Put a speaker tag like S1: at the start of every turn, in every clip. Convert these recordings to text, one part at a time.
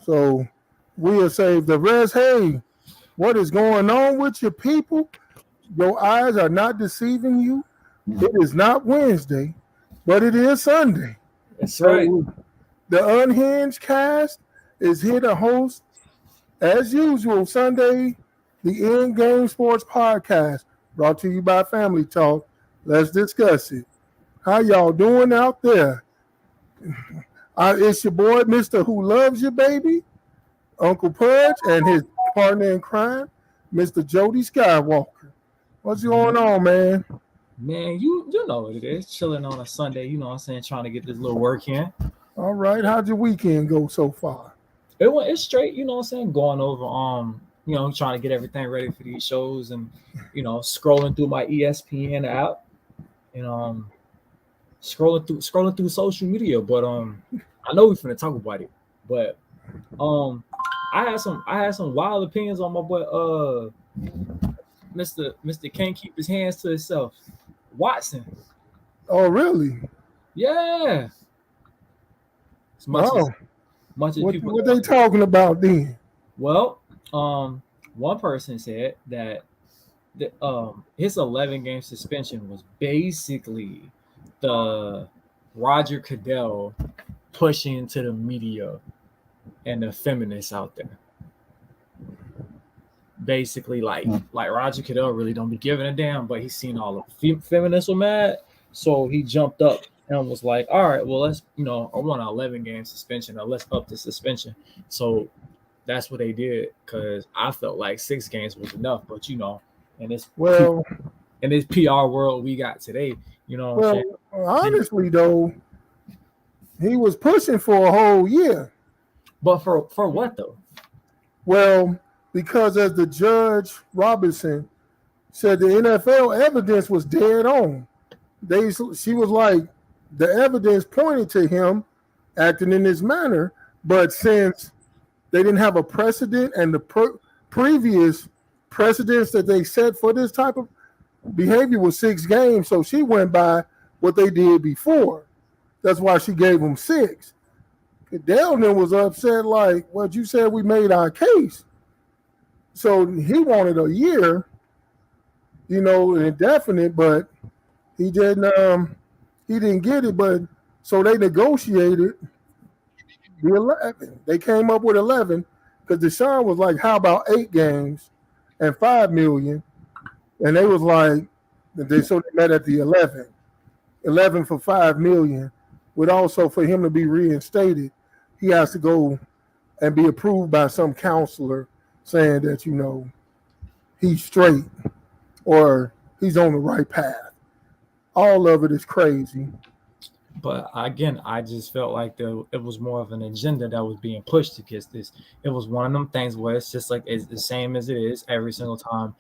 S1: So we'll save the rest. Hey, what is going on with your people? Your eyes are not deceiving you. It is not Wednesday, but it is Sunday.
S2: That's right.
S1: The Unhinged cast is here to host, as usual, Sunday, the In Game Sports Podcast, brought to you by Family Talk. Let's discuss it. How y'all doing out there? It's your boy, Mr. Who Loves You, Baby, Uncle Pudge, and his partner in crime, Mr. Jody Skywalker. What's going on, man?
S2: Man, you know what it is. Chilling on a Sunday, you know what I'm saying, trying to get this little work in.
S1: All right. How'd your weekend go so far?
S2: It's straight, you know what I'm saying, going over trying to get everything ready for these shows and scrolling through my ESPN app and scrolling through social media. But I know we're finna talk about it. But I had some wild opinions on my boy Mr. Can't keep his hands to himself. Watson.
S1: Oh, really?
S2: Yeah. As much as people.
S1: What they talking about then?
S2: Well, one person said that his 11-game suspension was basically the Roger Goodell pushing to the media and the feminists out there. Basically, like Roger Goodell really don't be giving a damn, but he's seen all the feminists were mad, so he jumped up and was like, "All right, well, let's I want an 11-game suspension, or let's up the suspension." So that's what they did, because I felt like 6 games was enough, but in this PR world we got today,
S1: honestly though, he was pushing for a whole year.
S2: But for what though?
S1: Well, because as the Judge Robinson said, the NFL evidence was dead on. She was like, the evidence pointed to him acting in this manner, but since they didn't have a precedent and the previous precedents that they set for this type of behavior was 6 games, so she went by what they did before. That's why she gave them 6. Goodell then was upset, like, well, you said we made our case. So he wanted a year, indefinite, but he didn't get it. But so they negotiated the 11. They came up with 11 because Deshaun was like, how about 8 games and $5 million? And they was like, so they met at the 11 for $5 million, with also for him to be reinstated, he has to go and be approved by some counselor saying that, he's straight or he's on the right path. All of it is crazy.
S2: But again, I just felt like it was more of an agenda that was being pushed against this. It was one of them things where it's just like it's the same as it is every single time,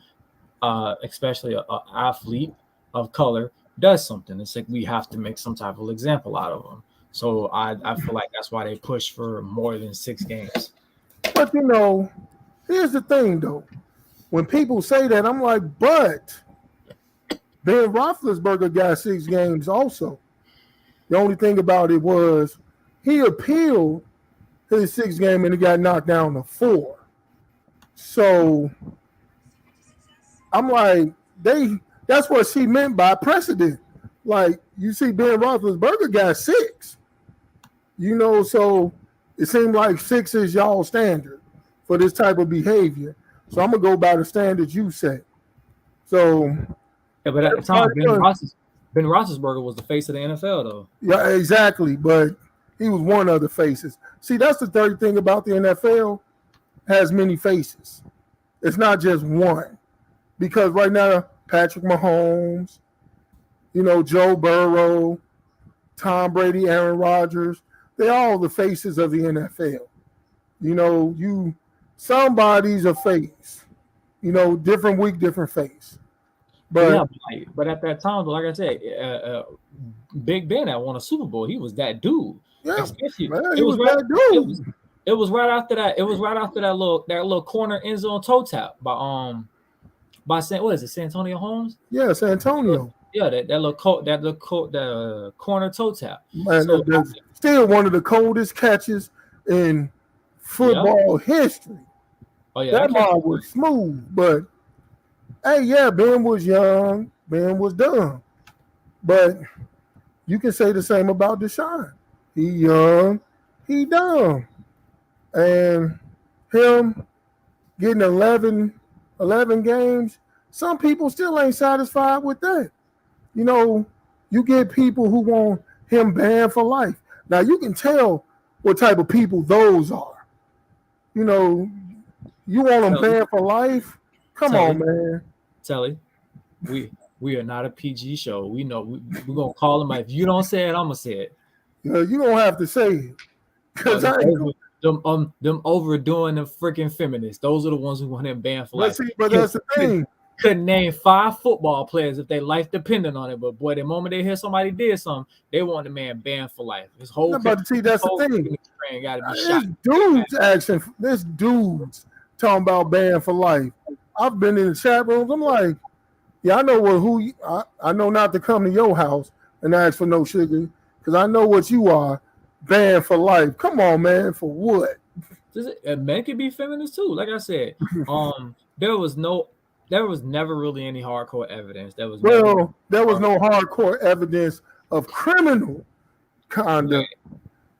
S2: especially an athlete of color does something. It's like we have to make some type of example out of them. So I feel like that's why they push for more than 6 games.
S1: But, here's the thing, though. When people say that, I'm like, but Ben Roethlisberger got 6 games also. The only thing about it was he appealed his 6th game and he got knocked down to 4. So I'm like, that's what she meant by precedent. Like, you see Ben Roethlisberger got 6. So it seemed like 6 is y'all standard for this type of behavior. So I'm going to go by the standards you set. So,
S2: yeah, but at the time, Ben Roethlisberger was the face of the NFL, though.
S1: Yeah, exactly. But he was one of the faces. See, that's the third thing about the NFL. Has many faces. It's not just one. Because right now, Patrick Mahomes, Joe Burrow, Tom Brady, Aaron Rodgers, they're all the faces of the NFL. Somebody's a face. Different week, different face.
S2: But at that time, like I said, Big Ben that won a Super Bowl, he was that dude.
S1: Yeah, man, he was that dude.
S2: It was right after that. It was right after that little corner end zone toe tap by San Antonio Holmes?
S1: Yeah, San Antonio.
S2: Yeah, the corner toe tap.
S1: Man, still one of the coldest catches in football history.
S2: Oh yeah,
S1: That mob was smooth, but hey, yeah, Ben was young, Ben was dumb, but you can say the same about Deshaun. He young, he dumb, and him getting 11 games. Some people still ain't satisfied with that. You know, you get people who want him banned for life. Now you can tell what type of people those are. You know, you want them banned for life? Come on, man.
S2: Telly, we are not a PG show. We know we're gonna call him. If you don't say it, I'm gonna say it.
S1: You don't have to say it. Because
S2: them overdoing the freaking feminists. Those are the ones who want him banned for life.
S1: But that's the thing.
S2: Couldn't name 5 football players if their life depended on it. But boy, the moment they hear somebody did something, they want the man banned for life. His whole
S1: that's the thing.
S2: Gotta be shot.
S1: This dude's talking about banned for life. I've been in the chat rooms. I'm like, yeah, I know I know not to come to your house and ask for no sugar because I know what you are, banned for life. Come on, man, for what?
S2: Men can be feminists too. Like I said, there was never really any hardcore evidence. There was no
S1: hardcore evidence of criminal conduct,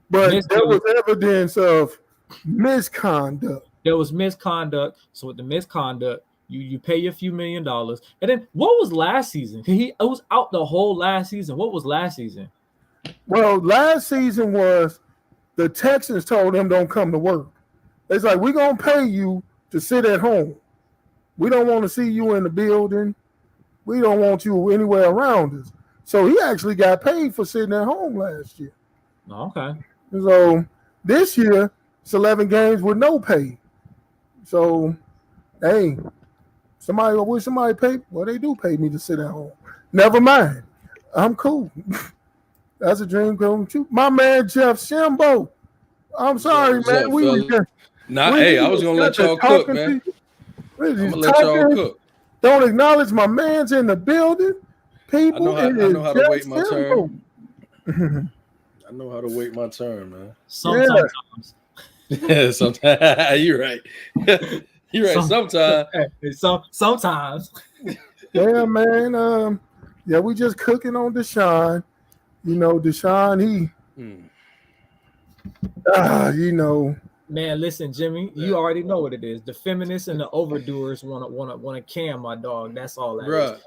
S1: but there was evidence of misconduct.
S2: There was misconduct. So with the misconduct, you pay a few $1 million. And then what was last season? It was out the whole last season. What was last season?
S1: Well, last season was the Texans told him don't come to work. It's like, we're going to pay you to sit at home. We don't want to see you in the building. We don't want you anywhere around us. So he actually got paid for sitting at home last year.
S2: Okay.
S1: So this year, it's 11 games with no pay. So, hey, somebody pay. Well, they do pay me to sit at home. Never mind. I'm cool. That's a dream come true. My man, Jeff Shimbo. I'm sorry, man.
S3: I was going to let y'all cook, man. I'm going to let y'all cook.
S1: Don't acknowledge my man's in the building. People,
S3: I know how to wait my turn. I know how to wait my turn, man.
S2: Sometimes.
S3: Yeah, sometimes. You're right. You're right.
S2: Sometimes.
S1: Yeah, man. We just cooking on Deshaun. You know, Deshaun,
S2: Man, listen, Jimmy, you already know what it is. The feminists and the overdoers want to cam my dog. That's all that is.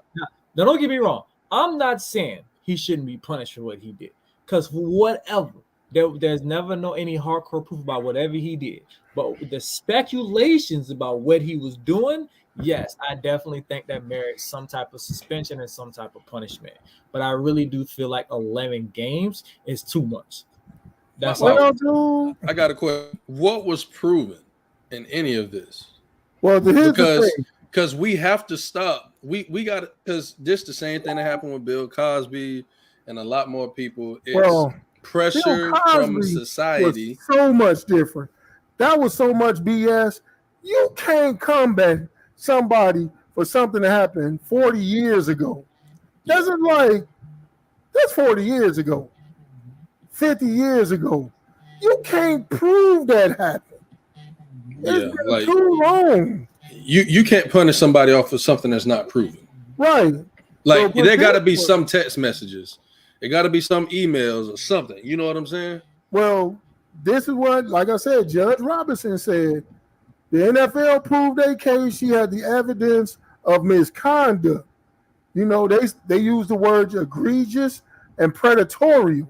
S2: Now, don't get me wrong. I'm not saying he shouldn't be punished for what he did. Because whatever, there's never any hardcore proof about whatever he did. But the speculations about what he was doing, yes, I definitely think that merits some type of suspension and some type of punishment. But I really do feel like 11 games is too much. That's all.
S3: I got a question. What was proven in any of this?
S1: Well,
S3: because we have to stop. We got it, because this the same thing that happened with Bill Cosby and a lot more people. It's pressure from society.
S1: Was so much different. That was so much BS. You can't combat somebody for something that happened 40 years ago. That's 40 years ago. 50 years ago. You can't prove that happened. It's been too long.
S3: You can't punish somebody off of something that's not proven.
S1: Right.
S3: Like, there got to be some text messages. There got to be some emails or something. You know what I'm saying?
S1: Well, this is what, like I said, Judge Robinson said. The NFL proved their case. She had the evidence of misconduct. You know, they used the words egregious and predatory.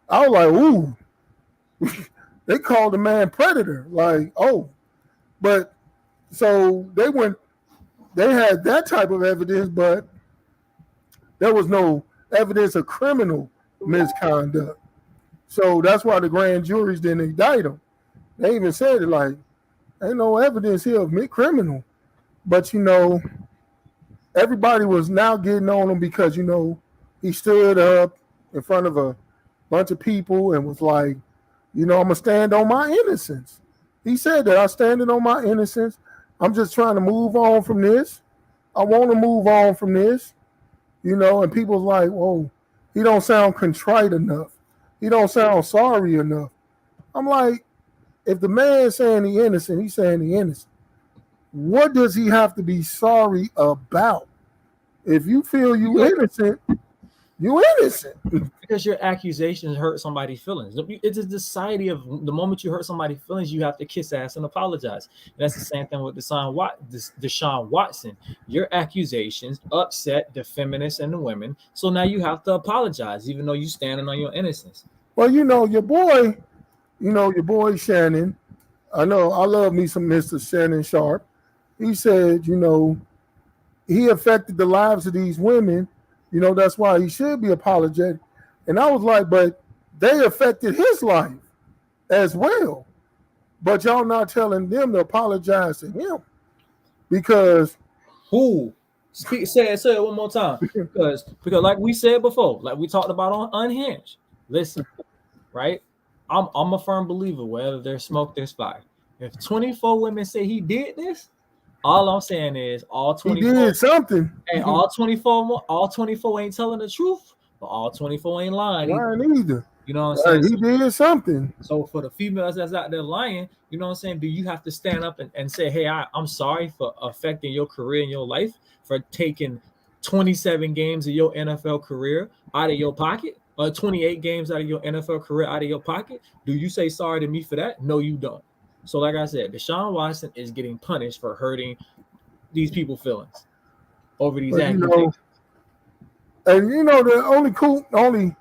S1: I was like, ooh. They called the man predator. Like, oh. But so they had that type of evidence, but there was no evidence of criminal misconduct. So that's why the grand juries didn't indict him. They even said it like, ain't no evidence here of criminal. But, everybody was now getting on him because, he stood up in front of a bunch of people and was like, I'm going to stand on my innocence. He said that I'm standing on my innocence. I'm just trying to move on from this. I want to move on from this, and people's like, whoa, he don't sound contrite enough. He don't sound sorry enough. I'm like, if the man's saying he's innocent, he's saying he's innocent. What does he have to be sorry about? If you feel you innocent, you innocent.
S2: Because your accusations hurt somebody's feelings. It's a society of the moment you hurt somebody's feelings, you have to kiss ass and apologize. And that's the same thing with Deshaun Watson. Your accusations upset the feminists and the women, so now you have to apologize, even though you're standing on your innocence.
S1: Well, your boy Shannon. I love me some Mr. Shannon Sharp. He said, he affected the lives of these women. That's why he should be apologetic. And I was like, but they affected his life as well. But y'all not telling them to apologize to him. Because
S2: who? Say it one more time. Because like we said before, like we talked about on Unhinged. Listen, right? I'm a firm believer, wherever there's smoke, there's fire. If 24 women say he did this, all I'm saying is all 24
S1: he did something.
S2: And all 24 ain't telling the truth, but all 24 ain't lying
S1: either.
S2: You know what I'm saying?
S1: He did something.
S2: So for the females that's out there lying, you know what I'm saying? Do you have to stand up and say, hey, I'm sorry for affecting your career and your life, for taking 27 games of your NFL career out of your pocket, or 28 games out of your NFL career out of your pocket? Do you say sorry to me for that? No, you don't. So like I said, Deshaun Watson is getting punished for hurting these people's feelings over these accusations.
S1: And the only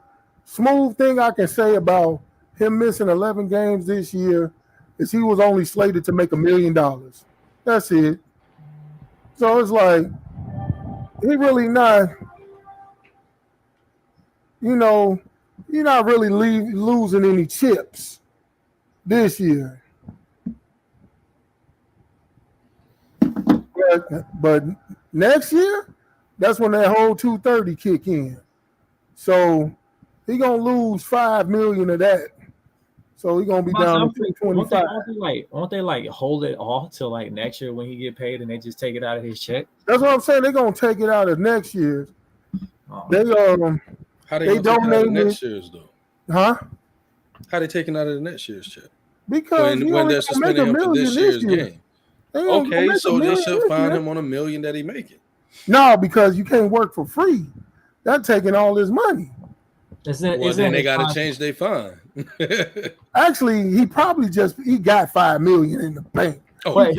S1: smooth thing I can say about him missing 11 games this year is he was only slated to make $1 million. That's it. So it's like he really not, you're not really losing any chips this year. But next year, that's when that whole 230 kick in. So he gonna lose $5 million of that. So he gonna be down to 225.
S2: Won't they hold it off till like next year when he get paid and they just take it out of his check?
S1: That's what I'm saying. They're gonna take it out of next year's.
S3: How they donate it out of next year's though?
S1: Huh?
S3: How they taking out of the next year's check?
S1: Because
S3: when they're suspending him for this year's game. Okay, so they should find him on $1 million that he making.
S1: No, because you can't work for free. That's taking all his money.
S3: Then they got to change their fine.
S1: Actually, he got $5 million in the bank.
S2: Oh,
S1: he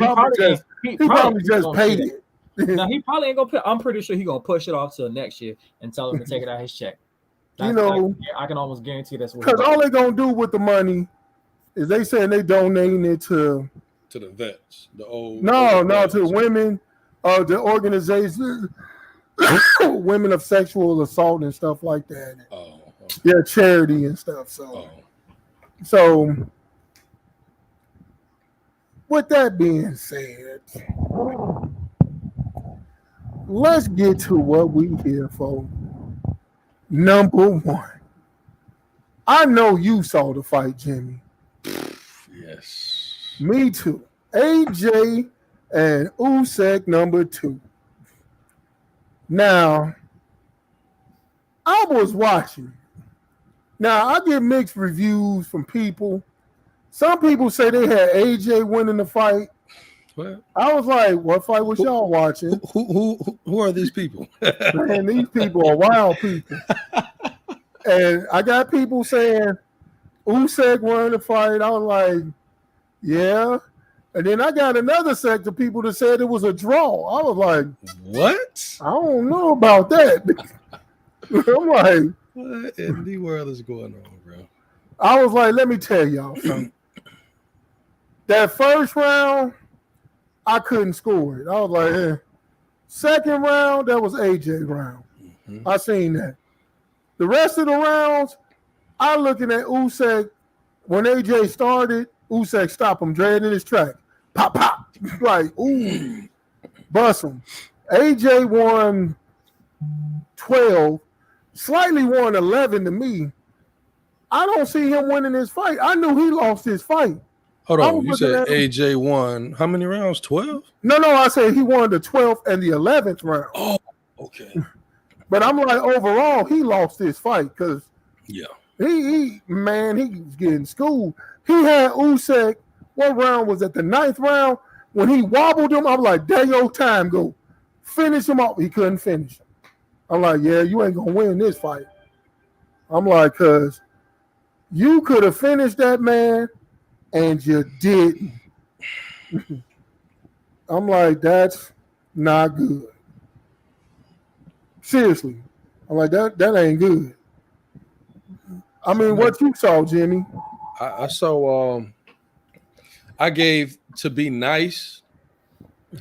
S1: probably just paid it.
S2: No, he probably ain't gonna. I'm pretty sure he's gonna push it off till next year and tell him to take it out of his check. I can almost guarantee that's what.
S1: Because all they're gonna do with the money is they saying they donating it to
S3: the vets, the old.
S1: To women, the organization, women of sexual assault and stuff like that.
S3: Oh, okay.
S1: Yeah, charity and stuff. So with that being said, let's get to what we here for. Number one, I know you saw the fight, Jimmy.
S3: Yes.
S1: Me too. AJ and Usyk number 2. Now, I was watching. Now, I get mixed reviews from people. Some people say they had AJ winning the fight.
S3: What?
S1: I was like, what fight was y'all watching?
S3: Who are these people?
S1: Man, these people are wild people. And I got people saying Usyk won the fight. I was like, yeah. And then I got another sect of people that said it was a draw. I was like,
S3: what?
S1: I don't know about that. I'm like,
S3: what in the world is going on, bro?
S1: I was like, let me tell y'all something. That first round, I couldn't score it. I was like, Second round, that was AJ round. Mm-hmm. I seen that. The rest of the rounds, I looking at Usyk. When AJ started, Usyk stopped him dead in his track. Pop, pop. Like, ooh, bust him. AJ won 12, slightly won 11 to me. I don't see him winning this fight. I knew he lost his fight.
S3: Hold on, you said AJ won how many rounds? 12?
S1: No, I said he won the 12th and the 11th round.
S3: Oh, okay.
S1: But I'm like, overall, he lost his fight because
S3: he was
S1: getting schooled. He had Usyk what round was it? The 9th round when he wobbled him. I'm like, there your time go. Finish him off. He couldn't finish him. I'm like, yeah, you ain't gonna win this fight. I'm like, cause you could have finished that man and you didn't. I'm like, that's not good. Seriously. I'm like, that ain't good. I mean, what you saw, Jimmy?
S3: I saw. I gave, to be nice,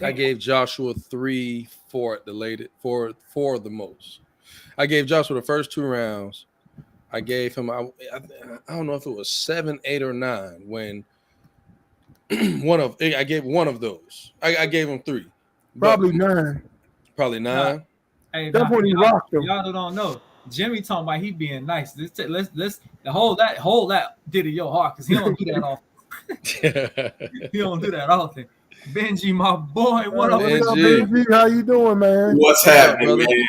S3: I gave Joshua 3 for the latest, for the most. I gave Joshua the first 2 rounds. I gave him, I don't know if it was 7, 8, or 9 when I gave one of those. I gave him 3.
S1: Probably 9.
S3: Probably 9.
S2: Hey,
S1: that's when he rocked him.
S2: Y'all don't know. Jimmy talking about he being nice. Let's hold that did it your heart because he don't do that often. He don't do that often. Benji, my boy, what up,
S1: Benji? How you doing, man?
S4: What's happening, man?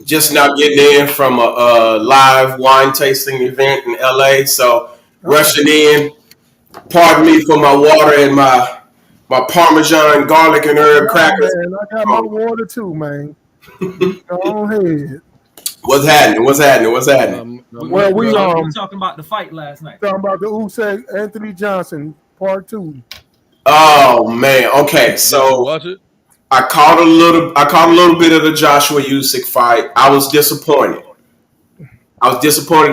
S4: Just now getting in from a live wine tasting event in LA, so rushing in. Pardon me for my water and my Parmesan garlic and herb crackers.
S1: Man, I got my water too, man. Go ahead.
S4: What's happening?
S1: Well, we
S2: talking about the fight last night.
S1: Talking about the Usyk Anthony Johnson part 2.
S4: Oh man, okay. So
S3: watch it.
S4: I caught a little bit of the Joshua Usyk fight. I was disappointed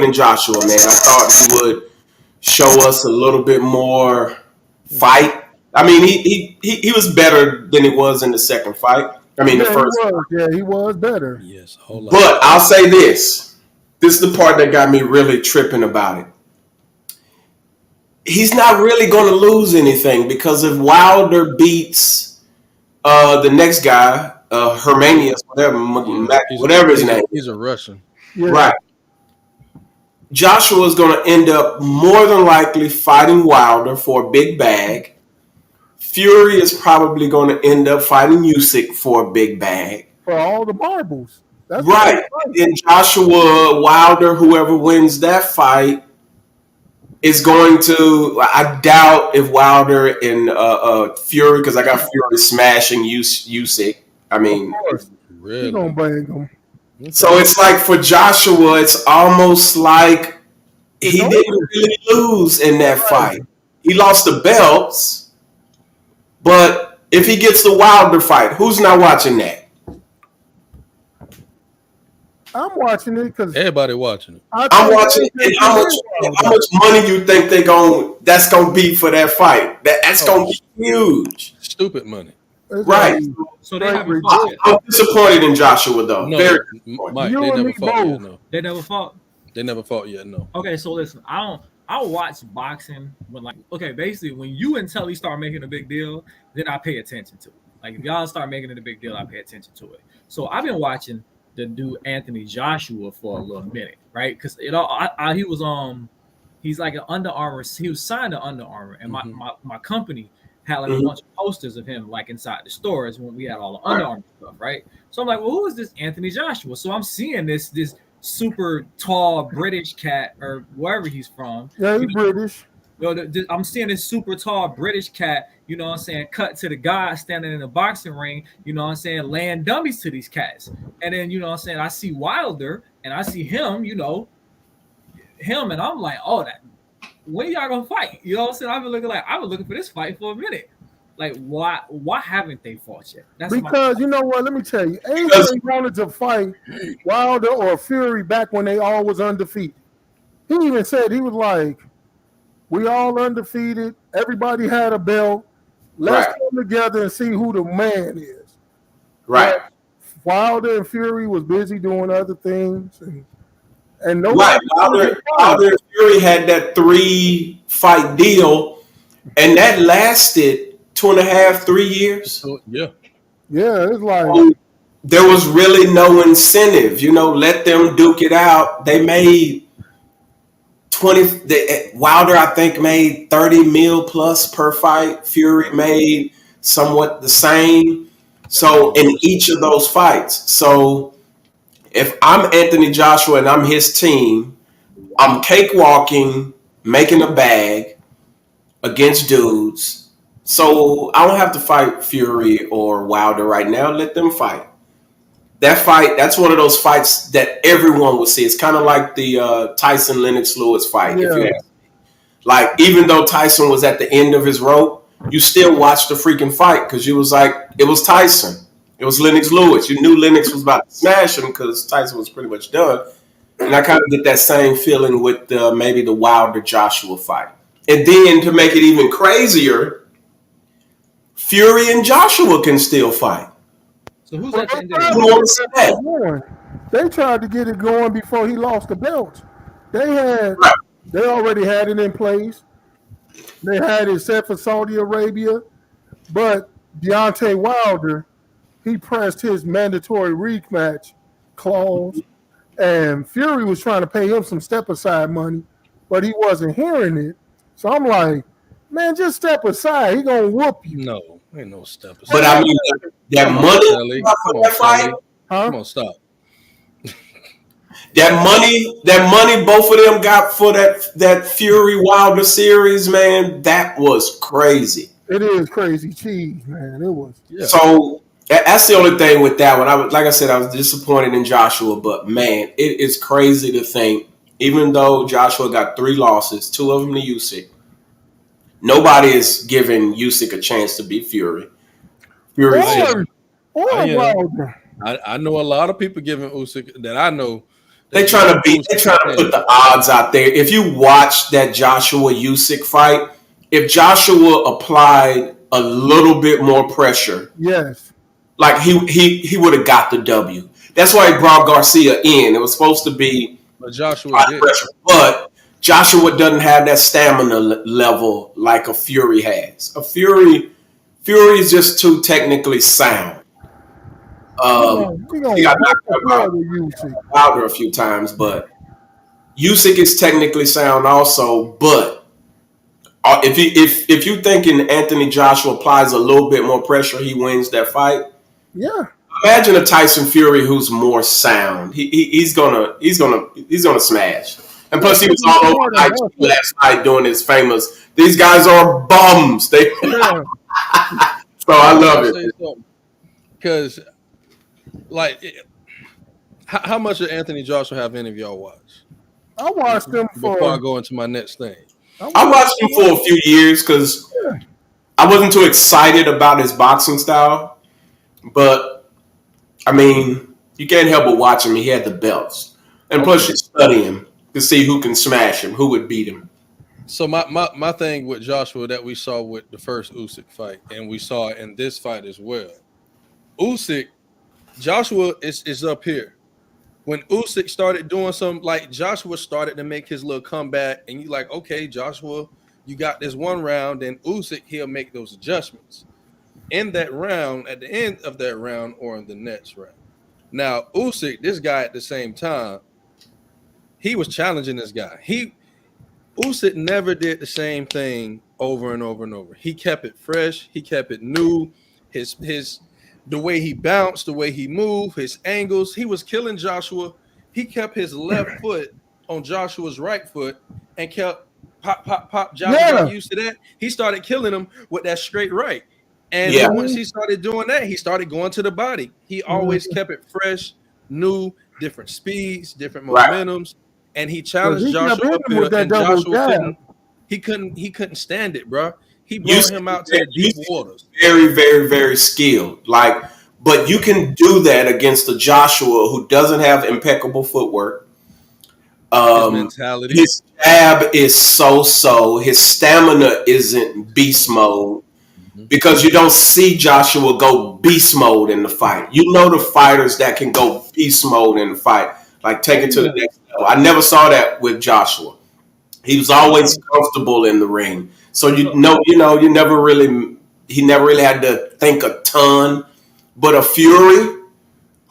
S4: in Joshua, man. I thought he would show us a little bit more fight. I mean, he was better than he was in the second fight. I mean, the first.
S1: He was better.
S3: Yes, hold on.
S4: But I'll say this. This is the part that got me really tripping about it. He's not really going to lose anything because if Wilder beats the next guy, Hermanius, whatever his name.
S3: He's a Russian.
S1: Yeah.
S4: Right. Joshua is going to end up more than likely fighting Wilder for a big bag. Fury is probably going to end up fighting Usyk for a big bag.
S1: For all the marbles. That's
S4: right. And Joshua, Wilder, whoever wins that fight is going to, I doubt if Wilder and Fury, because I got Fury smashing Usyk. I mean,
S3: really?
S1: He's going to bang him.
S4: So it's like for Joshua, it's almost like he didn't really lose in that fight. He lost the belts, but if he gets the Wilder fight, who's not watching that?
S1: I'm watching it because
S3: everybody watching it.
S4: I'm watching it. And how much money you think that's gonna be for that fight? That's gonna be huge.
S3: Stupid money.
S4: Right.
S2: So they haven't fought yet.
S4: I'm disappointed in Joshua though.
S3: No,
S4: very
S3: Mike, they never fought yet. No.
S2: They never fought.
S3: They never fought yet. No.
S2: Okay, so listen, I'll watch boxing when basically when you and Telly start making a big deal, then I pay attention to it. Like if y'all start making it a big deal, I pay attention to it. So I've been watching the dude Anthony Joshua for a little minute, right? Because he was he's like an Under Armour. He was signed to Under Armour, and my company had like a bunch of posters of him like inside the stores when we had all the Under Armour stuff, right? So I'm like, well, who is this Anthony Joshua? So I'm seeing this super tall British cat or wherever he's from.
S1: Yeah, he's British.
S2: I'm seeing this super tall British cat, you know what I'm saying, cut to the guy standing in the boxing ring, you know what I'm saying, laying dummies to these cats. And then, you know what I'm saying, I see Wilder and I see him, and I'm like, oh, when y'all gonna fight? You know what I'm saying? I've been looking for this fight for a minute. Like, why haven't they fought yet? That's
S1: because you know what? Let me tell you, AJ wanted to fight Wilder or Fury back when they all was undefeated. He even said, he was like, we all undefeated. Everybody had a belt. Let's come together and see who the man is.
S4: Right.
S1: But Wilder and Fury was busy doing other things, and nobody.
S4: Right. Wilder and Fury had that 3-fight deal, and that lasted 2.5, 3 years.
S3: Yeah.
S1: Yeah, it's like
S4: there was really no incentive. Let them duke it out. They made 20. Wilder, I think, made 30 mil plus per fight. Fury made somewhat the same. So in each of those fights. So if I'm Anthony Joshua and I'm his team, I'm cakewalking, making a bag. against dudes. So I don't have to fight Fury or Wilder right now. Let them fight. That fight, that's one of those fights that everyone will see. It's kind of like the Tyson Lennox Lewis fight.
S1: Yeah.
S4: If you ask. Like, even though Tyson was at the end of his rope, you still watched the freaking fight because you was like, it was Tyson. It was Lennox Lewis. You knew Lennox was about to smash him because Tyson was pretty much done. And I kind of get that same feeling with maybe the Wilder Joshua fight. And then to make it even crazier, Fury and Joshua can still fight.
S2: So who's at the end of the
S1: They tried to get it going before he lost the belt. They already had it in place. They had it set for Saudi Arabia, but Deontay Wilder, he pressed his mandatory rematch clause, and Fury was trying to pay him some step aside money, but he wasn't hearing it. So I'm like, man, just step aside. He gonna whoop you.
S3: No, ain't no step aside.
S4: But I mean, that money
S3: for that fight, come on, stop.
S4: That money both of them got for that Fury Wilder series, man, that was crazy.
S1: It is crazy cheese, man. It was.
S4: Yeah. So that's the only thing with that one. Like I said, I was disappointed in Joshua, but man, it is crazy to think, even though Joshua got 3 losses, 2 of them to Usyk, nobody is giving Usyk a chance to beat Fury.
S1: Wilder.
S3: I know a lot of people giving Usyk that I know.
S4: They're trying to put the odds out there. If you watch that Joshua Usyk fight, if Joshua applied a little bit more pressure,
S1: yes,
S4: like he would have got the W. That's why he brought Garcia in. It was supposed to be
S3: Joshua did.
S4: Pressure, but Joshua doesn't have that stamina level like a Fury has. A Fury is just too technically sound. He got knocked out Wilder a few times, but Usyk is technically sound also. But if you thinking Anthony Joshua applies a little bit more pressure, he wins that fight.
S1: Yeah.
S4: Imagine a Tyson Fury who's more sound. He's gonna smash. And plus, he was all over IG last night doing his famous. These guys are bums. So I love it
S3: because. Like, how much did Anthony Joshua have any of y'all watch?
S1: I watched him
S3: before I go into my next thing.
S4: I watched him for a few years because I wasn't too excited about his boxing style. But, I mean, you can't help but watch him. He had the belts. And plus, you study him to see who can smash him, who would beat him.
S3: So my thing with Joshua that we saw with the first Usyk fight, and we saw in this fight as well. Joshua is up here. When Usyk started doing something, like Joshua started to make his little comeback, and you like, okay, Joshua, you got this one round, then Usyk, he'll make those adjustments. In that round, at the end of that round, or in the next round. Now, Usyk, this guy at the same time, he was challenging this guy. Usyk never did the same thing over and over and over. He kept it fresh. He kept it new. The way he bounced, the way he moved, his angles, he was killing Joshua. He kept his left foot on Joshua's right foot and kept pop. Joshua got used to that. He started killing him with that straight right. And once he started doing that, he started going to the body. He always kept it fresh, new, different speeds, different momentums. And he challenged Joshua up here, and Joshua couldn't stand it, bro. He brought him out to the deep waters.
S4: Very, very, very skilled. But you can do that against a Joshua who doesn't have impeccable footwork.
S3: His mentality.
S4: His jab is so. His stamina isn't beast mode. Because you don't see Joshua go beast mode in the fight. You know the fighters that can go beast mode in the fight. Like take it to the next level. I never saw that with Joshua. He was always comfortable in the ring. So he never really had to think a ton. But a Fury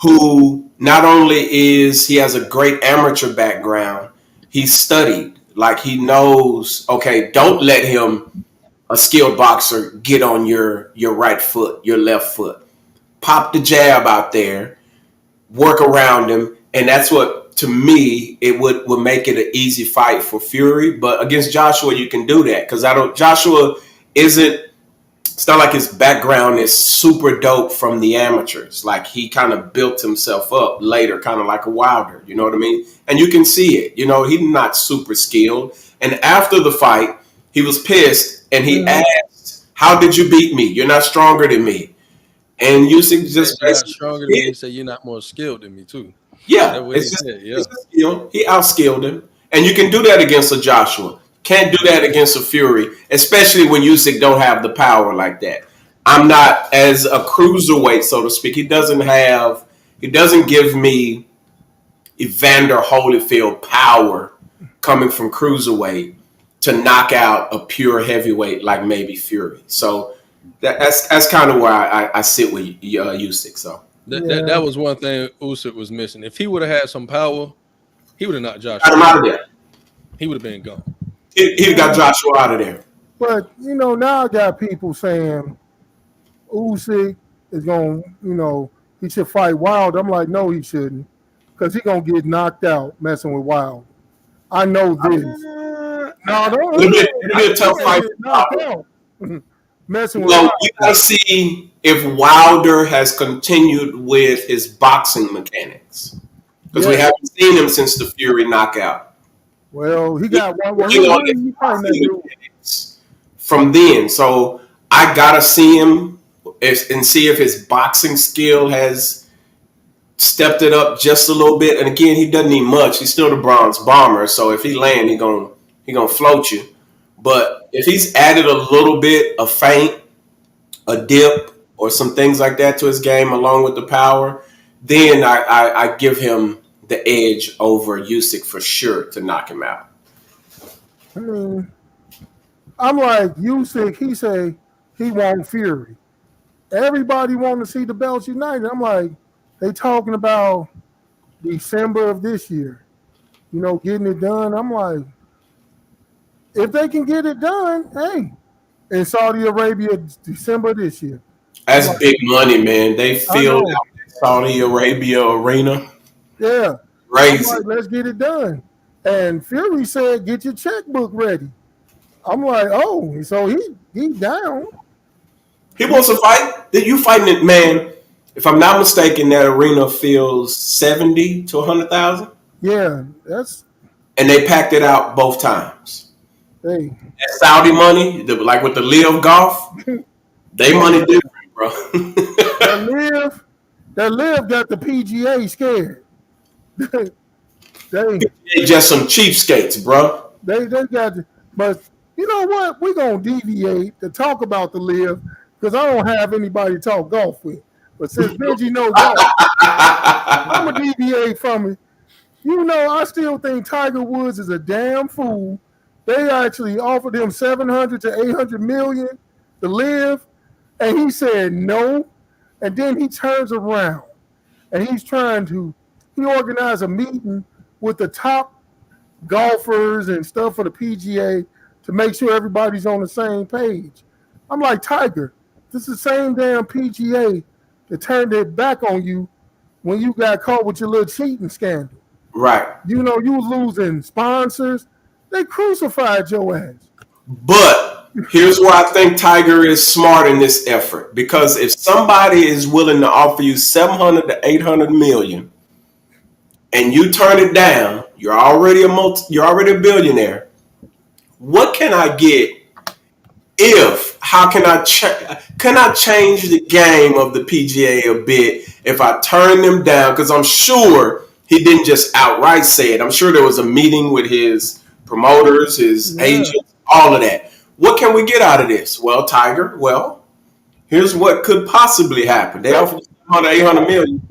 S4: who not only he has a great amateur background, he's studied. Like he knows, okay, don't let him, a skilled boxer, get on your right foot, your left foot. Pop the jab out there, work around him. And that's what to me, it would make it an easy fight for Fury. But against Joshua, you can do that because Joshua isn't. It's not like his background is super dope from the amateurs. Like he kind of built himself up later, kind of like a Wilder. You know what I mean? And you can see it. You know, he's not super skilled. And after the fight, he was pissed and he asked, "How did you beat me? You're not stronger than me." And Usyk just
S3: you're not stronger than me. He said you're not more skilled than me too.
S4: Yeah, it's a skill. He outskilled him, and you can do that against a Joshua. Can't do that against a Fury, especially when Usyk don't have the power like that. I'm not as a cruiserweight, so to speak. He doesn't give me Evander Holyfield power coming from cruiserweight to knock out a pure heavyweight like maybe Fury. So that's kind of where I sit with Usyk. So
S3: that was one thing Usyk was missing. If he would have had some power, he would have knocked Joshua.
S4: Got him out of there.
S3: He would have been gone.
S4: He got Joshua out of there.
S1: But, now I got people saying Usyk is going to, he should fight Wild. I'm like, no, he shouldn't. Because he's going to get knocked out messing with Wild. I know this.
S4: It'll be a tough fight.
S1: Messing with
S4: Wild. You got to see if Wilder has continued with his boxing mechanics. Because we haven't seen him since the Fury knockout.
S1: Well, he got one
S4: from then. So I gotta see him and see if his boxing skill has stepped it up just a little bit. And again, he doesn't need much. He's still the bronze bomber. So if he land, he gonna float you. But if he's added a little bit, a feint, a dip, or some things like that to his game, along with the power, then I give him the edge over Usyk for sure to knock him out.
S1: I mean, I'm like Usyk. He say he want Fury. Everybody want to see the belts united. I'm like, they talking about December of this year. Getting it done. I'm like, if they can get it done, hey, in Saudi Arabia, December this year.
S4: That's big money, man. They filled out the Saudi Arabia arena.
S1: Yeah.
S4: Crazy.
S1: I'm like, let's get it done. And Fury said, get your checkbook ready. I'm like, oh, so he's down.
S4: He wants to fight. You fighting it, man. If I'm not mistaken, that arena fills 70 to 100,000.
S1: Yeah,
S4: and they packed it out both times.
S1: Hey.
S4: That Saudi money, like with the Live Golf, they money different, bro.
S1: that Live got the PGA scared. they
S4: just some cheapskates, bro.
S1: They got, but you know what? We're gonna deviate to talk about the Live because I don't have anybody to talk golf with. But since Benji knows golf, I'm gonna deviate from it. I still think Tiger Woods is a damn fool. They actually offered him $700 to $800 million to live, and he said no. And then he turns around and he's trying to. He organized a meeting with the top golfers and stuff for the PGA to make sure everybody's on the same page. I'm like, Tiger, this is the same damn PGA that turned their back on you when you got caught with your little cheating scandal.
S4: Right.
S1: You was losing sponsors. They crucified your ass.
S4: But here's where I think Tiger is smart in this effort. Because if somebody is willing to offer you $700 to $800 million and you turn it down, you're already a billionaire. What can I get can I change the game of the PGA a bit if I turn them down? Because I'm sure he didn't just outright say it. I'm sure there was a meeting with his promoters, his agents, all of that. What can we get out of this? Well, Tiger, here's what could possibly happen. They offered $800 million.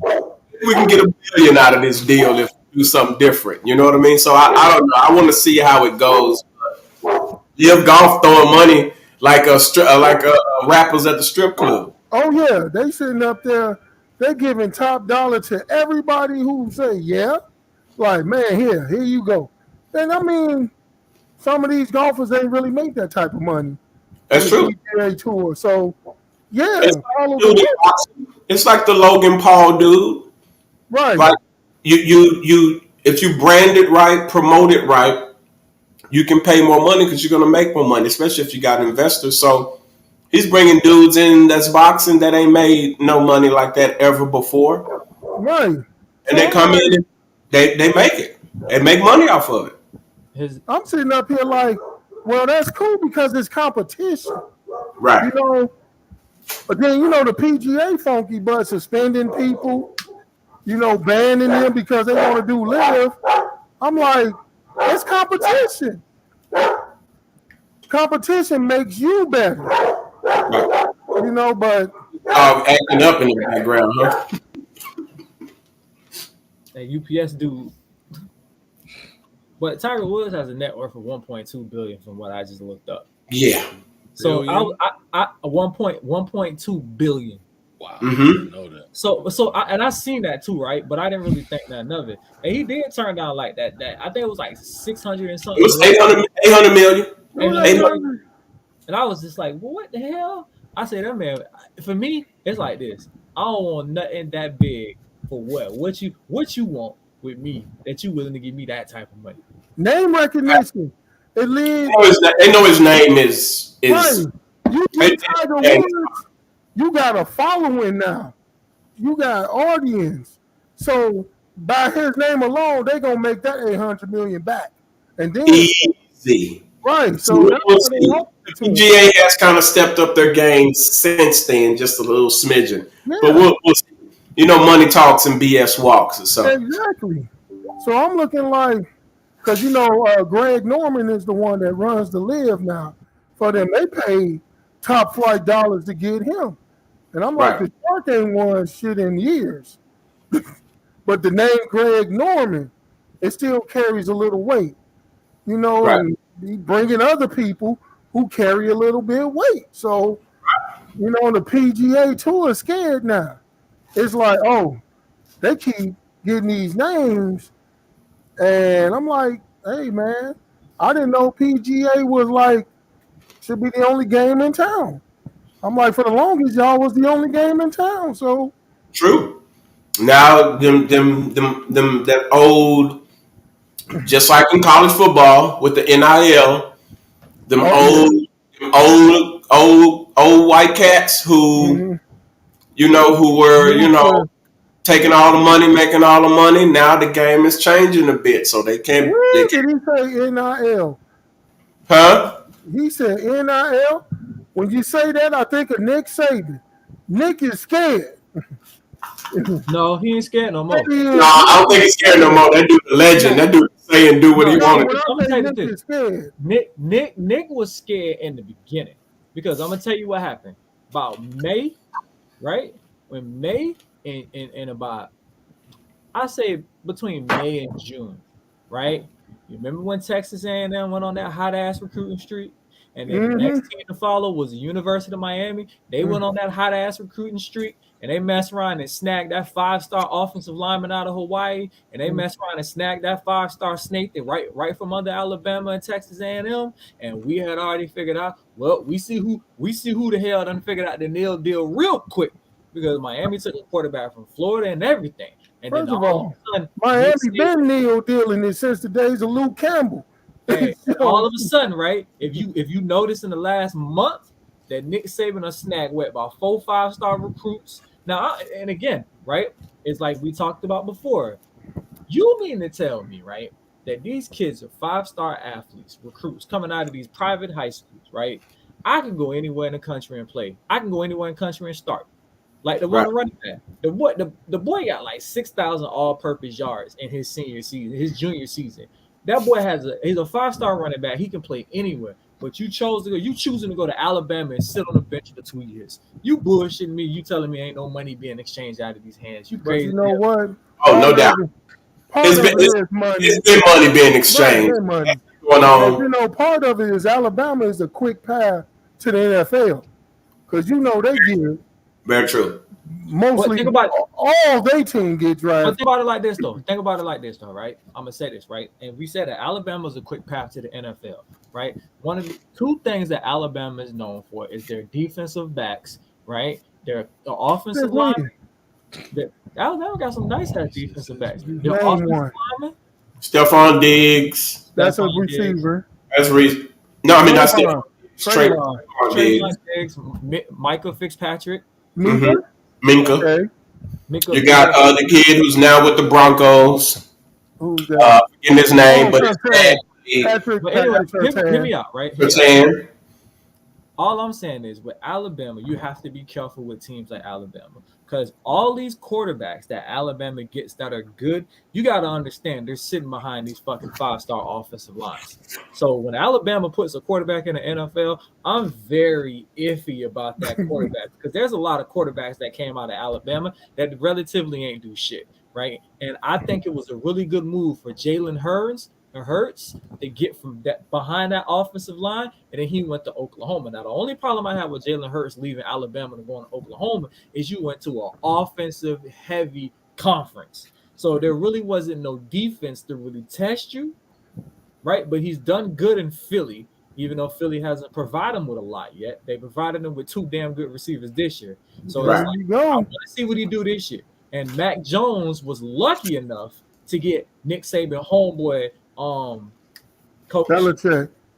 S4: We can get $1 billion out of this deal if we do something different. You know what I mean? So I don't know. I want to see how it goes. Live Golf throwing money like rappers at the strip club.
S1: Oh yeah, they sitting up there. They giving top dollar to everybody who say yeah. Like, man, here you go. And I mean, some of these golfers ain't really make that type of money.
S4: That's true.
S1: PGA Tour. So yeah,
S4: it's like the Logan Paul dude.
S1: Right.
S4: Like you if you brand it right, promote it right, you can pay more money because you're going to make more money, especially if you got investors. So he's bringing dudes in that's boxing that ain't made no money like that ever before.
S1: Right.
S4: And they come in and they make it. They make money off of it.
S1: I'm sitting up here like, well, that's cool because it's competition.
S4: Right.
S1: You know, but then, you know, the PGA funky butt suspending people, you know, banning them because they want to do live. I'm like, it's competition. Competition makes you better.
S4: Right.
S1: You know, but
S4: acting up in the background, huh?
S2: That UPS dude. But Tiger Woods has a net worth of 1.2 billion from what I just looked up.
S4: Yeah.
S2: So I 1.2 billion.
S3: Wow.
S4: Mm-hmm.
S3: I know that.
S2: So I seen that too, right? But I didn't really think nothing of it. And he did turn down like that. I think it was like 600 and something.
S4: It was 800 million.
S2: And I was just like, well, what the hell? I said, that man, for me, it's like this. I don't want nothing that big for what? What you want with me that you willing to give me that type of money?
S1: Name recognition.
S4: They know his name is
S1: right. You Tiger Woods, you got a following now. You got audience. So by his name alone, they're gonna make that 800 million back. And then
S4: easy.
S1: Right. So
S4: the PGA has kind of stepped up their game since then, just a little smidgen. Yeah. But we'll see. You know, money talks and BS walks or something.
S1: Exactly. So I'm looking like, because, you know, Greg Norman is the one that runs the live now. For them, they pay top flight dollars to get him. And I'm like, the Shark ain't won shit in years. But the name Greg Norman, it still carries a little weight. You know, and bringing other people who carry a little bit of weight. So, you know, the PGA Tour is scared now. It's like, oh, they keep getting these names. And I'm like, hey, man, I didn't know PGA was like, should be the only game in town. I'm like, for the longest, y'all was the only game in town. So
S4: true. Now, that old, just like in college football with the NIL, old white cats who, you know, who were, you know, taking all the money, making all the money. Now the game is changing a bit, so they can't.
S1: Where did he say NIL?
S4: Huh?
S1: He said NIL. When you say that, I think of Nick Saban. Nick is scared.
S2: No, he ain't scared no more.
S4: No, I don't think he's scared no more. That dude a legend. That dude say and do what he wanted.
S2: Nick was scared in the beginning because I'm gonna tell you what happened. About May, right? When May and about, I say between May and June, right? You remember when Texas A&M went on that hot ass recruiting streak? And then the next team to follow was the University of Miami. They went on that hot ass recruiting streak, and they messed around and snagged that 5-star offensive lineman out of Hawaii, and they messed around and snagged that 5-star snake that right from under Alabama and Texas A&M. And we had already figured out, well, we see who the hell done figured out the nil deal real quick because Miami took a quarterback from Florida and everything. And
S1: first of all, Miami been nil dealing it since the days of Luke Campbell.
S2: And all of a sudden, right? If you notice in the last month that Nick Saban has snagged about 4 5-star recruits. Now, and again, right? It's like we talked about before. You mean to tell me, right, that these kids are 5-star athletes, recruits coming out of these private high schools, right? I can go anywhere in the country and play. I can go anywhere in the country and start. Like the one running back. The boy got like 6,000 all-purpose yards in his senior season, his junior season. That boy he's a 5-star running back. He can play anywhere. But you choosing to go to Alabama and sit on the bench for 2 years. You bullshitting me. You telling me ain't no money being exchanged out of these hands. You crazy.
S1: But you know what?
S4: Oh, no doubt. It's been money being exchanged.
S1: Money. Going on. You know, part of it is Alabama is a quick path to the NFL. Because you know they get
S4: very true.
S1: Mostly all their team gets drafted.
S2: But think about it like this, though. Right? I'm gonna say this, right? And we said that Alabama's a quick path to the NFL, right? One of the 2 things that Alabama is known for is their defensive backs, right? Their offensive line. Alabama got some nice defensive backs. Their offensive linemen,
S4: Stephon Diggs.
S1: That's a
S2: Stephon Diggs.
S1: receiver.
S4: That's reason. No, I mean not Stephon. Straight
S1: Trayvon.
S4: Diggs.
S2: Diggs, Michael Fitzpatrick,
S1: Minka.
S4: Minka.
S1: Okay.
S2: Minka,
S4: You got the kid who's now with the Broncos.
S1: Who's that?
S4: In his name, but
S1: Patrick.
S2: But anyway, hear
S1: Surtain.
S2: me out, right?
S4: Surtain.
S2: All I'm saying is with Alabama, you have to be careful with teams like Alabama because all these quarterbacks that Alabama gets that are good, you got to understand they're sitting behind these fucking 5-star offensive lines. So when Alabama puts a quarterback in the NFL, I'm very iffy about that quarterback because there's a lot of quarterbacks that came out of Alabama that relatively ain't do shit, right? And I think it was a really good move for Jalen Hurts to get from that behind that offensive line, and then he went to Oklahoma. Now, the only problem I have with Jalen Hurts leaving Alabama and going to Oklahoma is you went to an offensive heavy conference. So there really wasn't no defense to really test you, right? But he's done good in Philly, even though Philly hasn't provided him with a lot yet. They provided him with 2 damn good receivers this year. So it's like, I want to see what he do this year. And Mac Jones was lucky enough to get Nick Saban homeboy coach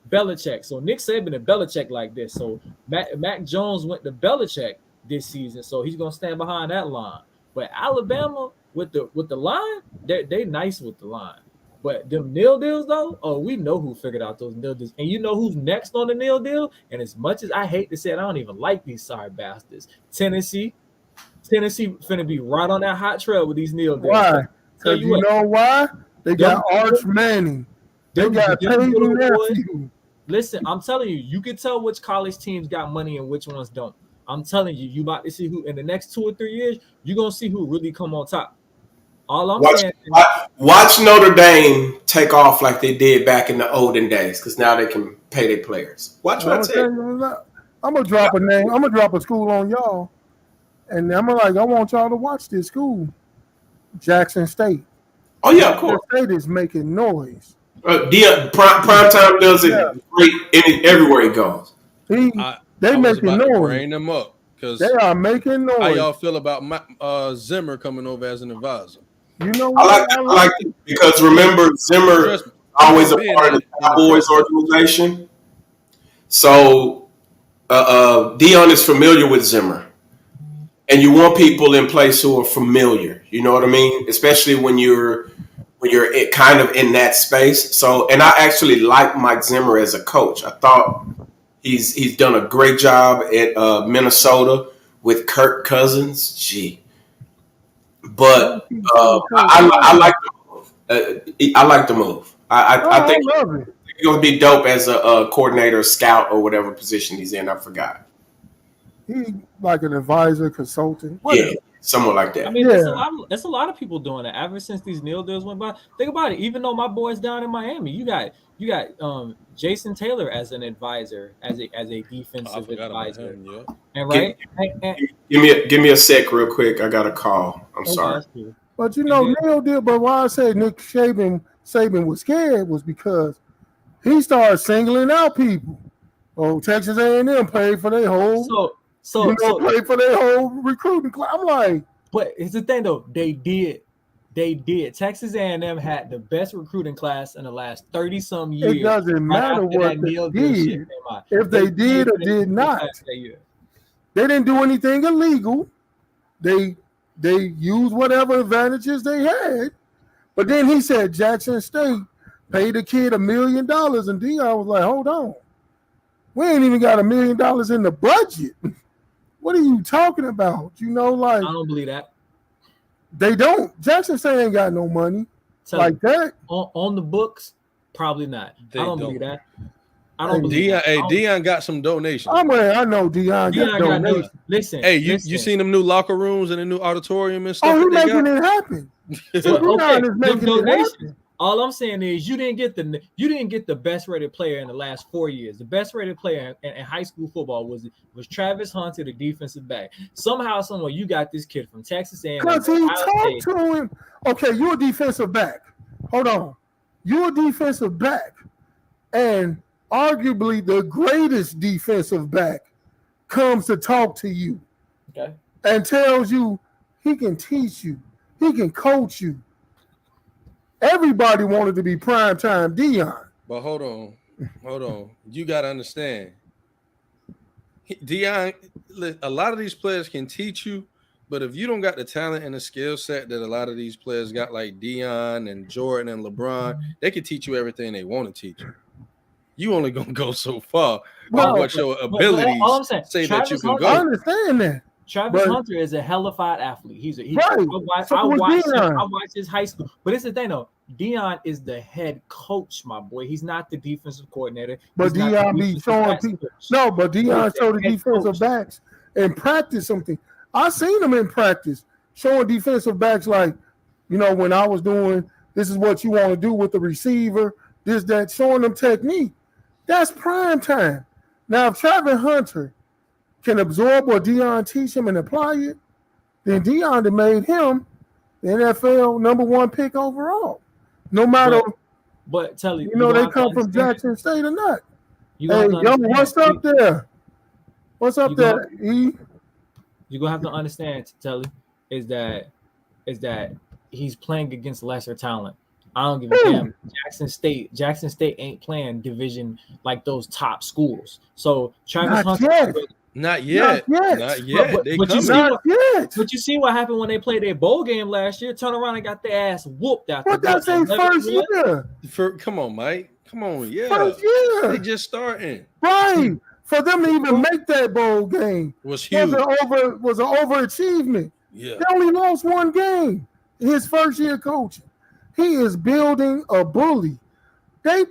S2: Belichick. So Nick Saban and Belichick like this. So Mac Jones went to Belichick this season, so he's gonna stand behind that line. But Alabama with the line, they nice with the line. But them nil deals though, we know who figured out those nil deals, and you know who's next on the nil deal. And as much as I hate to say it, I don't even like these sorry bastards. Tennessee finna be right on that hot trail with these nil deals.
S1: Why? Because you know why? They got Arch Manning. They got Peyton Nephew.
S2: Listen, I'm telling you, you can tell which college teams got money and which ones don't. I'm telling you, you about to see who in the next 2 or 3 years, you're gonna see who really come on top. All I'm saying is,
S4: watch Notre Dame take off like they did back in the olden days, because now they can pay their players. Watch what I say.
S1: I'm gonna drop a name. I'm gonna drop a school on y'all, and I want y'all to watch this school, Jackson State.
S4: Oh yeah, of course.
S1: State is making noise.
S4: Prime time does it great everywhere he goes.
S1: They making noise.
S3: Bring them up because
S1: they are making noise.
S3: How y'all feel about Zimmer coming over as an advisor?
S1: You know what?
S4: I like it because remember Zimmer always a part of the Cowboys organization. So Dion is familiar with Zimmer. And you want people in place who are familiar. You know what I mean? Especially when you're kind of in that space. So, and I actually like Mike Zimmer as a coach. I thought he's done a great job at Minnesota with Kirk Cousins. But I like the move. I like the move. I think it's going to be dope as a coordinator, scout, or whatever position he's in. I forgot.
S1: He like an advisor, consultant. Whatever.
S4: Yeah, someone like that.
S2: I mean, there's a lot of people doing that ever since these nil deals went by. Think about it. Even though my boy's down in Miami, you got Jason Taylor as an advisor, as a defensive advisor. And right,
S4: give me a sec, real quick. I got a call. I'm sorry.
S1: But nil deal. But why I say Nick Saban was scared was because he started singling out people. Oh, Texas A&M paid for their whole. Pay for their whole recruiting class. I'm like,
S2: but it's the thing though. They did. Texas A&M had the best recruiting class in the last 30-some years.
S1: It doesn't matter what they did. If they did or did not, they didn't do anything illegal. They used whatever advantages they had. But then he said Jackson State paid a kid $1 million, and Dion was like, "Hold on, we ain't even got $1 million in the budget." What are you talking about? I
S2: don't believe that.
S1: They don't. Jackson State ain't got no money like that.
S2: On the books, probably not. I don't believe that. I don't believe
S3: that. Dion got some donations.
S1: I know Dion got donations.
S2: Listen.
S3: Hey, you seen them new locker rooms and the new auditorium and stuff?
S1: Oh, he's making it happen. Dion is making it happen.
S2: All I'm saying is you didn't get the best rated player in the last 4 years. The best rated player in high school football was Travis Hunter, the defensive back. Somehow, somewhere, you got this kid from Texas A&M.
S1: Because he talked to him. Okay, you're a defensive back. Hold on. You're a defensive back. And arguably the greatest defensive back comes to talk to you.
S2: Okay.
S1: And tells you he can teach you. He can coach you. everybody wanted to be primetime Deion.
S3: But hold on. You got to understand. Deion, a lot of these players can teach you, but if you don't got the talent and the skill set that a lot of these players got, like Deion and Jordan and LeBron, they can teach you everything they want to teach you. You only gonna go so far on what your abilities
S2: all I'm saying,
S3: say
S2: Travis
S3: that you can
S2: Hunter,
S1: I
S3: go.
S1: understand that.
S2: Travis Hunter is a hellified athlete.
S1: Right.
S2: I watch his high school. But it's the thing though. Deion is the head coach, my boy. He's not the defensive coordinator.
S1: But Deion be showing people. No, but Deion showed the defensive backs in practice something. I seen him in practice showing defensive backs like, when I was doing, this is what you want to do with the receiver, this, that, showing them technique. That's prime time. Now, if Travis Hunter can absorb what Deion teach him and apply it, then Deion made him the NFL #1 pick overall. No matter,
S2: but tell you,
S1: they come from Jackson State or not.
S2: Hey,
S1: yo, what's up there? What's up there, E?
S2: You're gonna have to understand, Telly, is that he's playing against lesser talent. I don't give a damn. Jackson State ain't playing division like those top schools. So Travis Hunter.
S3: Not yet.
S2: But you see what happened when they played their bowl game last year? Turn around and got their ass whooped out.
S1: But that's their first year.
S3: Come on, Mike. Come on, yeah.
S1: First year.
S3: They just starting.
S1: Right. For them to even make that bowl game
S3: was huge.
S1: Was an overachievement.
S3: Yeah.
S1: They only lost one game his first year coaching. He is building a bully. Let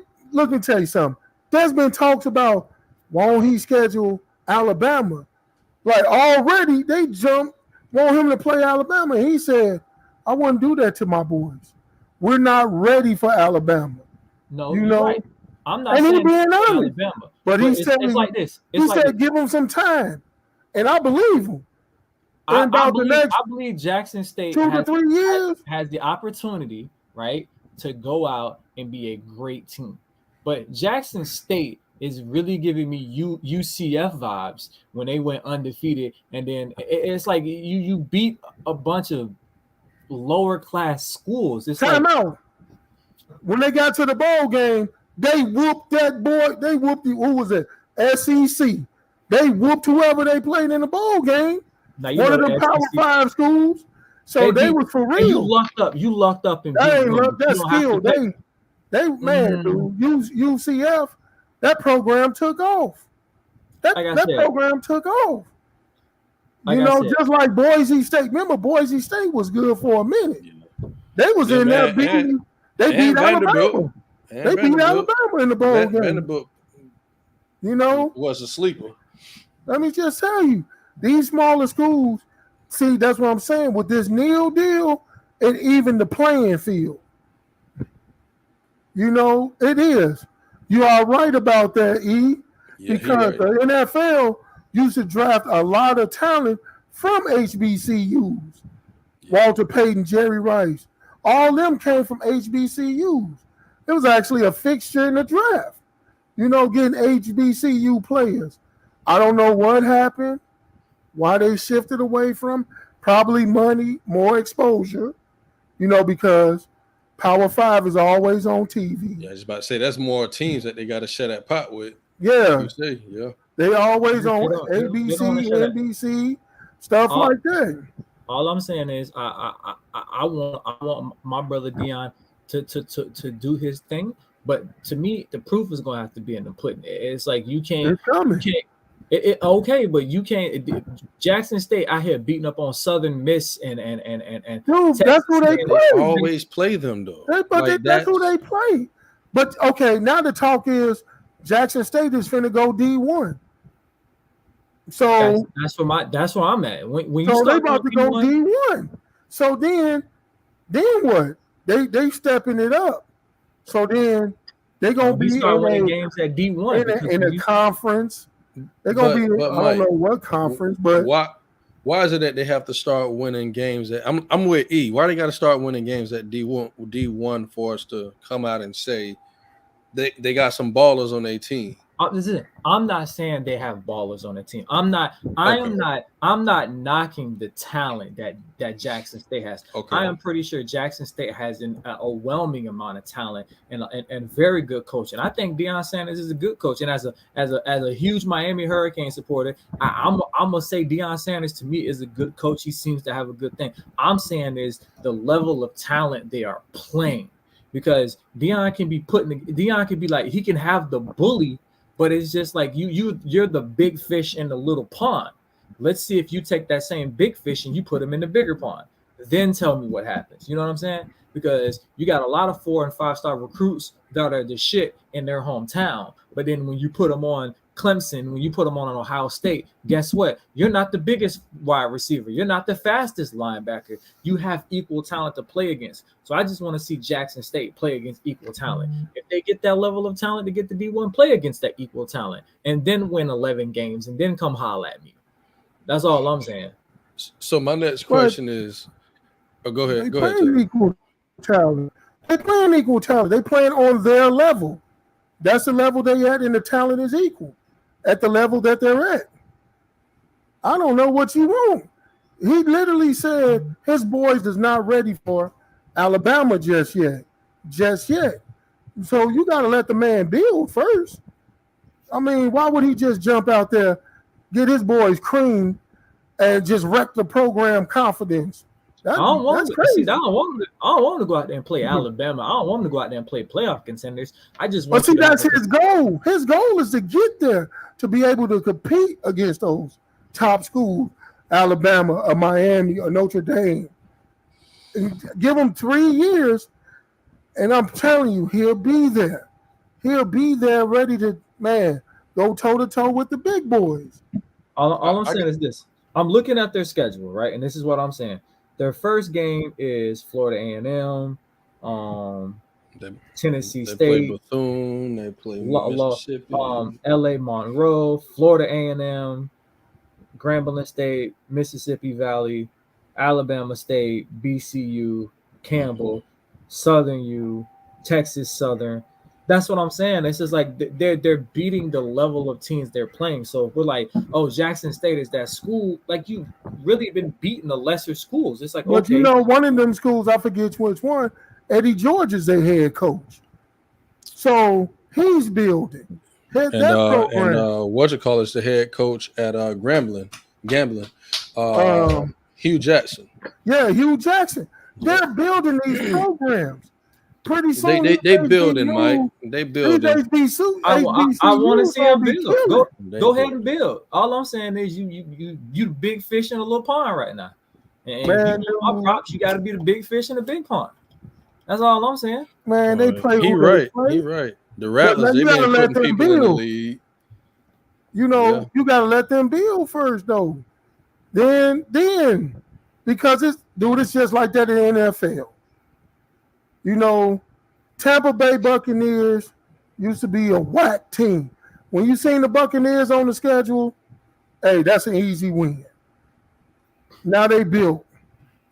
S1: me tell you something. There's been talks about won't he schedule Alabama? Like already they want him to play Alabama. He said, I wouldn't do that to my boys. We're not ready for Alabama.
S2: No, right. I'm not
S1: and
S2: saying
S1: he being honest.
S2: Alabama.
S1: But he said
S2: it's like this.
S1: He said give him some time. And I believe him.
S2: I believe Jackson State
S1: 2 to 3 years
S2: has the opportunity, right, to go out and be a great team. But Jackson State is really giving me UCF vibes when they went undefeated, and then it's like you beat a bunch of lower class schools. It's
S1: time out. When they got to the bowl game, they whooped that boy. They whooped who was it? SEC. They whooped whoever they played in the bowl game.
S2: Now,
S1: one of the Power 5 schools. So they was for real.
S2: You lucked up and
S1: that's skill. They man, dude. UCF. That program took off. That program took off. Just like Boise State. Remember, Boise State was good for a minute. They was in there beating. They beat Alabama. They beat Alabama in the bowl game.
S3: Vanderbilt,
S1: was
S3: a sleeper.
S1: Let me just tell you, these smaller schools. See, that's what I'm saying. With this NIL deal, and even the playing field. It is. You are right about that, E.
S3: Yeah,
S1: because the NFL used to draft a lot of talent from HBCUs. Yeah. Walter Payton, Jerry Rice. All them came from HBCUs. It was actually a fixture in the draft. Getting HBCU players. I don't know what happened, why they shifted away from. Probably money, more exposure, because Power 5 is always on TV.
S3: Yeah, I was about to say that's more teams that they got to share that pot with.
S1: Yeah.
S3: Yeah.
S1: They always on ABC, NBC, stuff like that.
S2: All I'm saying is I want my brother Deion to do his thing, but to me the proof is gonna have to be in the pudding. It's like you can't. Okay, but you can't. Jackson State out here beating up on Southern Miss and
S1: dude, that's who they play.
S3: They always play them though.
S1: That's who they play. But okay, now the talk is Jackson State is finna go D1. So
S2: that's where I'm at. When you
S1: so they about to go D1. So then what? They stepping it up. So then they gonna be
S2: winning games at D1
S1: in a conference. They're gonna be. I don't know what conference, but
S3: why is it that they have to start winning games? I'm with E. Why they got to start winning games at D1 for us to come out and say they got some ballers on their team?
S2: This is it. I'm not saying they have ballers on the team. I'm not knocking the talent that Jackson State has.
S3: Okay.
S2: I am pretty sure Jackson State has an overwhelming amount of talent and very good coach. And I think Deion Sanders is a good coach. And as a huge Miami Hurricane supporter, I'm gonna say Deion Sanders to me is a good coach. He seems to have a good thing. I'm saying is the level of talent they are playing, because Deion can be like, he can have the bully. But it's just like you're the big fish in the little pond. Let's see if you take that same big fish and you put him in the bigger pond. Then tell me what happens. You know what I'm saying? Because you got a lot of 4- and 5-star recruits that are the shit in their hometown. But then when you put them on Clemson, when you put them on Ohio State, guess what? You're not the biggest wide receiver. You're not the fastest linebacker. You have equal talent to play against. So I just want to see Jackson State play against equal talent. If they get that level of talent to get the D1, play against that equal talent, and then win 11 games, and then come holler at me. That's all I'm saying.
S3: So my next question is, go ahead. Go ahead.
S1: Equal talent. They playing equal talent. They playing on their level. That's the level they at, and the talent is equal at the level that they're at. I don't know what you want. He literally said his boys is not ready for Alabama just yet. So you got to let the man build first. I mean, why would he just jump out there, get his boys creamed, and just wreck the program confidence?
S2: I don't want to go out there and play Alabama. I don't want to go out there and play playoff contenders. I just want.
S1: But see, that's his goal. His goal is to get there, to be able to compete against those top schools, Alabama or Miami or Notre Dame. And give him 3 years, and I'm telling you, he'll be there. He'll be there, ready to go toe to toe with the big boys.
S2: All I'm saying is this: I'm looking at their schedule, right, and this is what I'm saying. Their first game is Florida A&M, Tennessee State,
S3: play Bethune, they play Mississippi,
S2: LA Monroe, Florida A&M, Grambling State, Mississippi Valley, Alabama State, BCU, Campbell, Southern U, Texas Southern. That's what I'm saying. It's just like they're beating the level of teams they're playing. So if we're like, oh, Jackson State is that school, like you've really been beating the lesser schools. It's like,
S1: but
S2: okay.
S1: You know, one of them schools, I forget which one, Eddie George is their head coach. So he's building.
S3: And what you call is the head coach at Gambling. Hugh Jackson.
S1: Yeah, Hugh Jackson. They're building these programs. Pretty soon,
S3: they building, Mike. They building.
S2: I want to see them build. Go ahead and build. All I'm saying is you the big fish in a little pond right now. And
S1: man,
S2: my props, you got to be the big fish in the big pond. That's all I'm saying.
S1: Man, they play.
S3: He right. The Rattlers, they've been putting people in the league.
S1: You know, you got to let them build first, though. Then, because it's just like that in the NFL. You know, Tampa Bay Buccaneers used to be a whack team. When you seen the Buccaneers on the schedule, hey, that's an easy win. Now they built.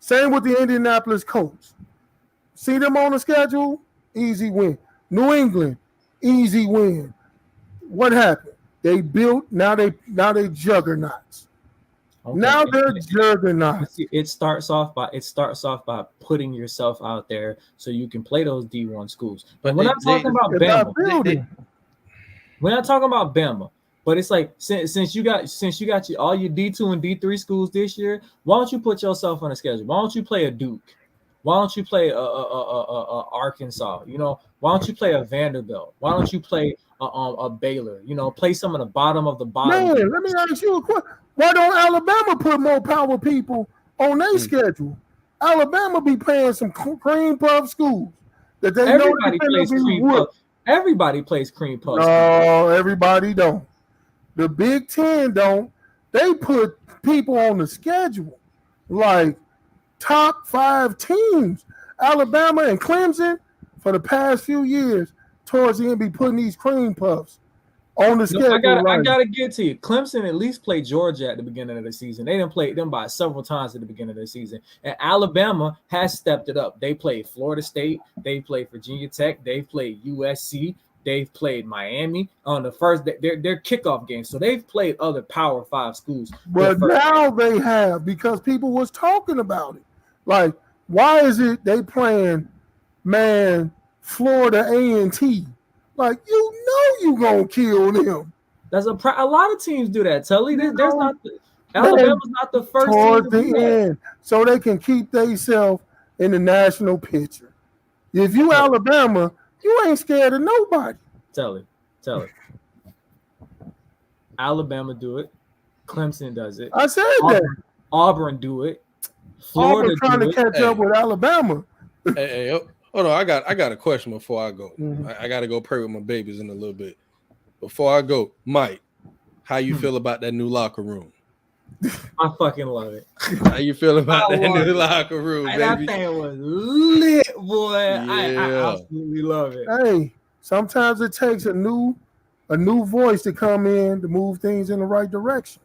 S1: Same with the Indianapolis Colts. See them on the schedule, easy win. New England, easy win. What happened? They built. Now they juggernauts. Okay. Now they're juggernauts.
S2: It starts off by putting yourself out there so you can play those D1 schools. But we're not talking about Bama. We're not talking about Bama. But it's like since you got all your D2 and D3 schools this year, why don't you put yourself on a schedule? Why don't you play a Duke? Why don't you play a Arkansas? You know, why don't you play a Vanderbilt? Why don't you play a Baylor? You know, play some of the bottom of the bottom.
S1: Man, let me ask you a question. Why don't Alabama put more power people on their schedule? Alabama be playing some cream puff schools that they
S2: everybody plays cream puff. Everybody plays cream puff.
S1: No, everybody don't. The Big Ten don't. They put people on the schedule like top 5 teams. Alabama and Clemson for the past few years towards the end be putting these cream puffs on the schedule.
S2: I gotta get to you. Clemson at least played Georgia at the beginning of the season. They didn't play them by several times at the beginning of the season. And Alabama has stepped it up. They played Florida State. They played Virginia Tech. They played USC. they've played Miami on the first their kickoff game. So they've played other Power 5 schools.
S1: But now they have, because people was talking about it. Like, why is it they playing, man, Florida A&T? Like, you know you gonna kill them.
S2: That's a lot of teams do that, Tully. Alabama's not the first team to do that.
S1: So they can keep themselves in the national picture. If you Alabama, you ain't scared of nobody.
S2: Tell it. Alabama do it. Clemson does it.
S1: I said that.
S2: Auburn do it. Florida
S1: Auburn trying to catch up with Alabama.
S3: Hey, hold on. I got a question before I go. I got to go pray with my babies in a little bit. Before I go, Mike, how you feel about that new locker room?
S2: I fucking love it.
S3: How you feel about that new locker room, baby?
S2: That thing was lit, boy.
S3: Yeah.
S2: I absolutely love it.
S1: Hey, sometimes it takes a new voice to come in to move things in the right direction.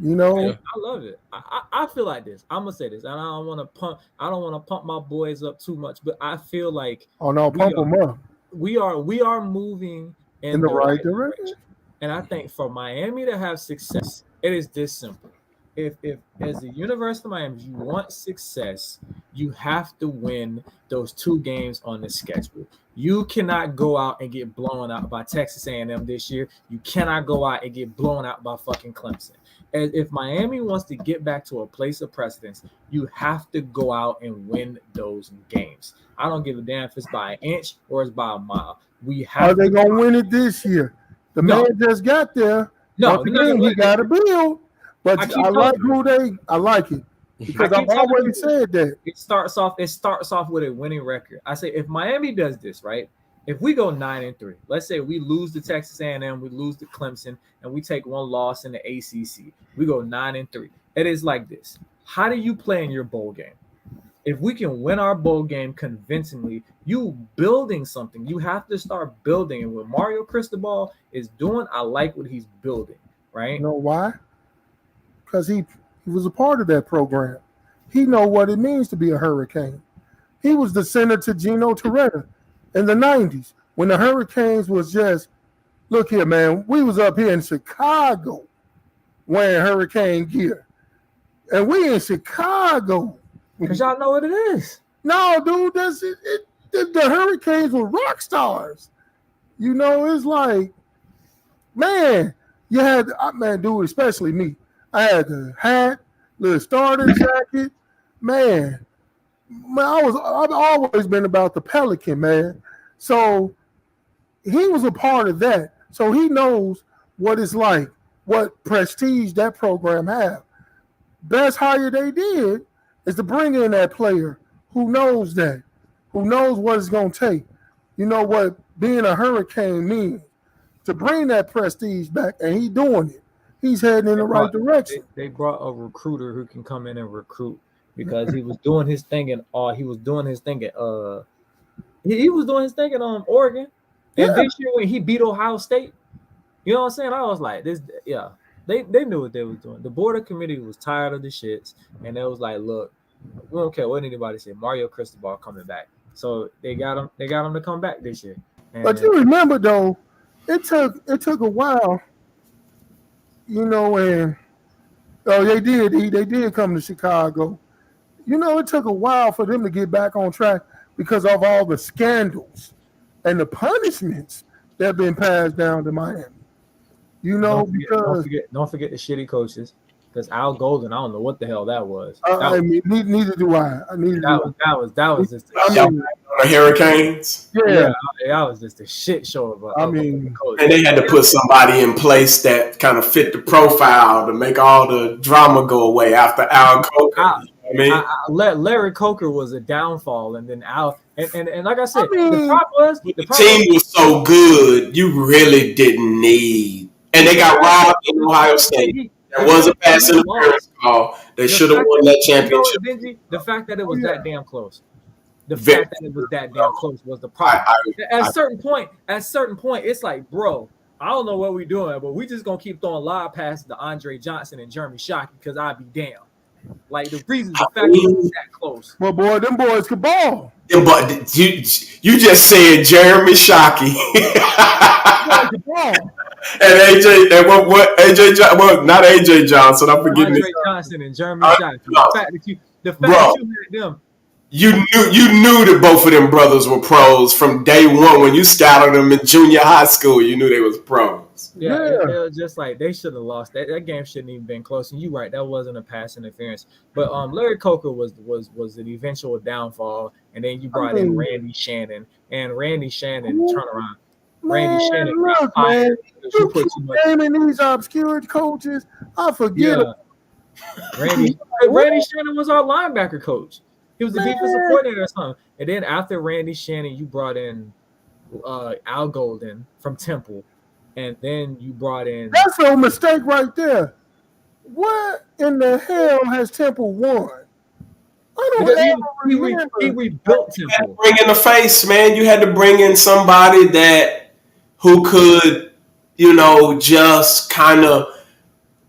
S1: You know,
S2: I love it. I feel like this. I'm gonna say this, and I don't want to pump my boys up too much, but I feel like
S1: pump them up.
S2: We are moving in the right direction. And I think for Miami to have success, it is this simple. If as the University of Miami, you want success, you have to win those 2 games on the schedule. You cannot go out and get blown out by Texas A&M this year. You cannot go out and get blown out by fucking Clemson. And if Miami wants to get back to a place of precedence, you have to go out and win those games. I don't give a damn if it's by an inch or it's by a mile.
S1: Are they gonna win it this year? The man just got there.
S2: No,
S1: he got to build. But I like it because I've always said that.
S2: It starts off with a winning record. I say if Miami does this, right? If we go 9-3, let's say we lose to Texas A&M, we lose to Clemson, and we take 1 loss in the ACC. We go 9-3. It is like this. How do you play in your bowl game? If we can win our bowl game convincingly, you building something. You have to start building. And what Mario Cristobal is doing, I like what he's building, right?
S1: You know why? Because he was a part of that program. He know what it means to be a Hurricane. He was the center to Gino Torretta in the 90s when the Hurricanes was just, look here, man, we was up here in Chicago wearing Hurricane gear. And we in Chicago.
S2: Because y'all know what it is.
S1: No, dude, that's it. The Hurricanes were rock stars. You know, it's like, man, you had, dude, especially me. I had the hat, the starter jacket. Man, I've always been about the Pelican, man. So he was a part of that. So he knows what it's like, what prestige that program have. Best hire they did is to bring in that player who knows that, who knows what it's going to take. You know what being a Hurricane means, to bring that prestige back, and he's doing it. He's heading in the right direction.
S2: They brought a recruiter who can come in and recruit because he was doing his thing at Oregon. And this year when he beat Ohio State, you know what I'm saying? I was like, they knew what they was doing. The board of committee was tired of the shits, and they was like, look, we don't care what anybody say. Mario Cristobal coming back. So they got him to come back this year. And
S1: but you remember though, it took a while, you know, and they did come to Chicago. You know, it took a while for them to get back on track because of all the scandals and the punishments that have been passed down to Miami. You know,
S2: don't forget the shitty coaches. Because Al Golden, I don't know what the hell that was.
S1: Neither do I.
S2: That was just
S4: the Hurricanes.
S1: Yeah,
S2: that was just a shit show.
S4: And they had to put somebody in place that kind of fit the profile to make all the drama go away after Al Golden.
S2: Larry Coker was a downfall, and then Al, and like I said, the problem was
S4: the team was so good, you really didn't need, and they got robbed in Ohio State. There was a pass interference call. They should have won that championship.
S2: Benji, the fact that it was that damn close. The fact that it was that damn close was the problem. At a certain point, it's like, bro, I don't know what we're doing, but we just gonna keep throwing live passes to Andre Johnson and Jeremy Shockey because I'd be damn. Like the fact that it's that close.
S1: Well, boy, them boys could ball.
S4: Yeah, but you just said Jeremy Shockey and AJ and what AJ well not AJ Johnson. I'm forgetting
S2: Andre Johnson and Jeremy Shockey. The fact
S4: Bro.
S2: that you had them.
S4: You knew that both of them brothers were pros from day one when you scouted them in junior high school. You knew they was pros.
S2: Yeah. It was just like they should have lost. That game shouldn't even been close. And you're right, that wasn't a pass interference. But Larry Coker was an eventual downfall. And then you brought in Randy Shannon, and Randy Shannon turn around. Randy Shannon,
S1: look, man, you keep naming these obscure coaches. I forget.
S2: Yeah. Randy Shannon was our linebacker coach. He was the defensive coordinator or something. And then after Randy Shannon, you brought in Al Golden from Temple. And then you brought in...
S1: That's a mistake right there. What in the hell has Temple won? I don't remember.
S2: He rebuilt Temple.
S4: You had to bring in the face, man. You had to bring in somebody who could, just kind of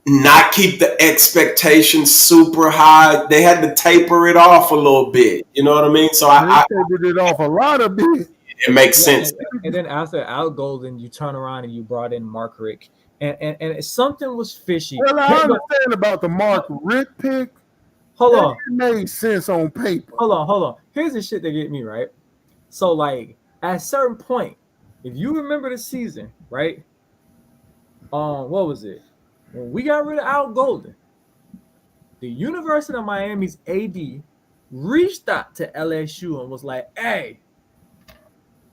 S4: not keep the expectations super high. They had to taper it off a little bit. You know what I mean? So I
S1: tapered it off a lot of bit.
S4: It makes sense.
S2: And then after Al Golden, you turn around and you brought in Mark Richt. And something was fishy.
S1: Well, I understand about the Mark Richt pick.
S2: Hold on.
S1: It made sense on paper.
S2: Hold on. Here's the shit that get me, right? So, like, at a certain point, if you remember the season, right? What was it? When we got rid of Al Golden, the University of Miami's AD reached out to LSU and was like, hey,